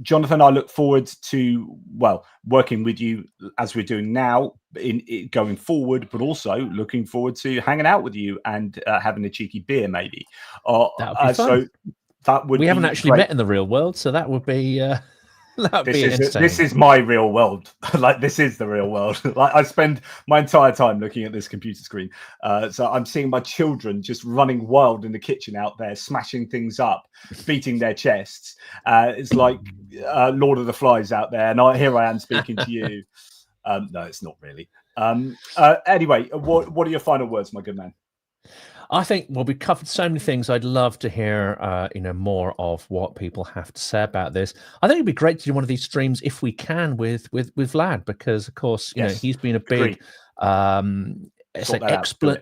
Jonathan, I look forward to, well, working with you as we're doing now in going forward, but also looking forward to hanging out with you and having a cheeky beer maybe. That would be fun. So that would we haven't actually met in the real world, so that would be this is my real world. Like, this is the real world. Like, I spend my entire time looking at this computer screen. So I'm seeing my children just running wild in the kitchen out there, smashing things up, beating their chests. It's like Lord of the Flies out there, and here I am speaking to you. No, it's not really. Anyway, what are your final words, my good man? I think, well, we covered so many things. I'd love to hear, more of what people have to say about this. I think it'd be great to do one of these streams if we can with Vlad, because of course, you know, he's been a big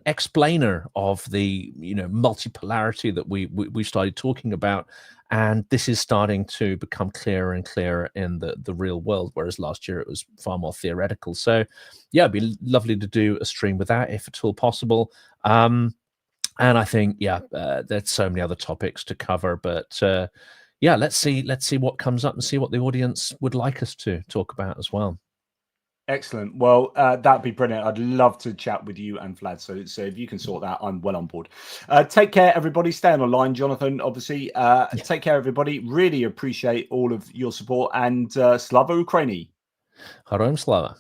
explainer of the multipolarity that we started talking about, and this is starting to become clearer and clearer in the real world, whereas last year it was far more theoretical. So yeah, it'd be lovely to do a stream with that if at all possible. And I think, there's so many other topics to cover, but let's see what comes up and see what the audience would like us to talk about as well. Excellent. Well, that'd be brilliant. I'd love to chat with you and Vlad. So if you can sort that, I'm well on board. Take care, everybody. Stay on the line, Jonathan. Obviously, take care, everybody. Really appreciate all of your support, and Slava Ukraini. Heroям slava.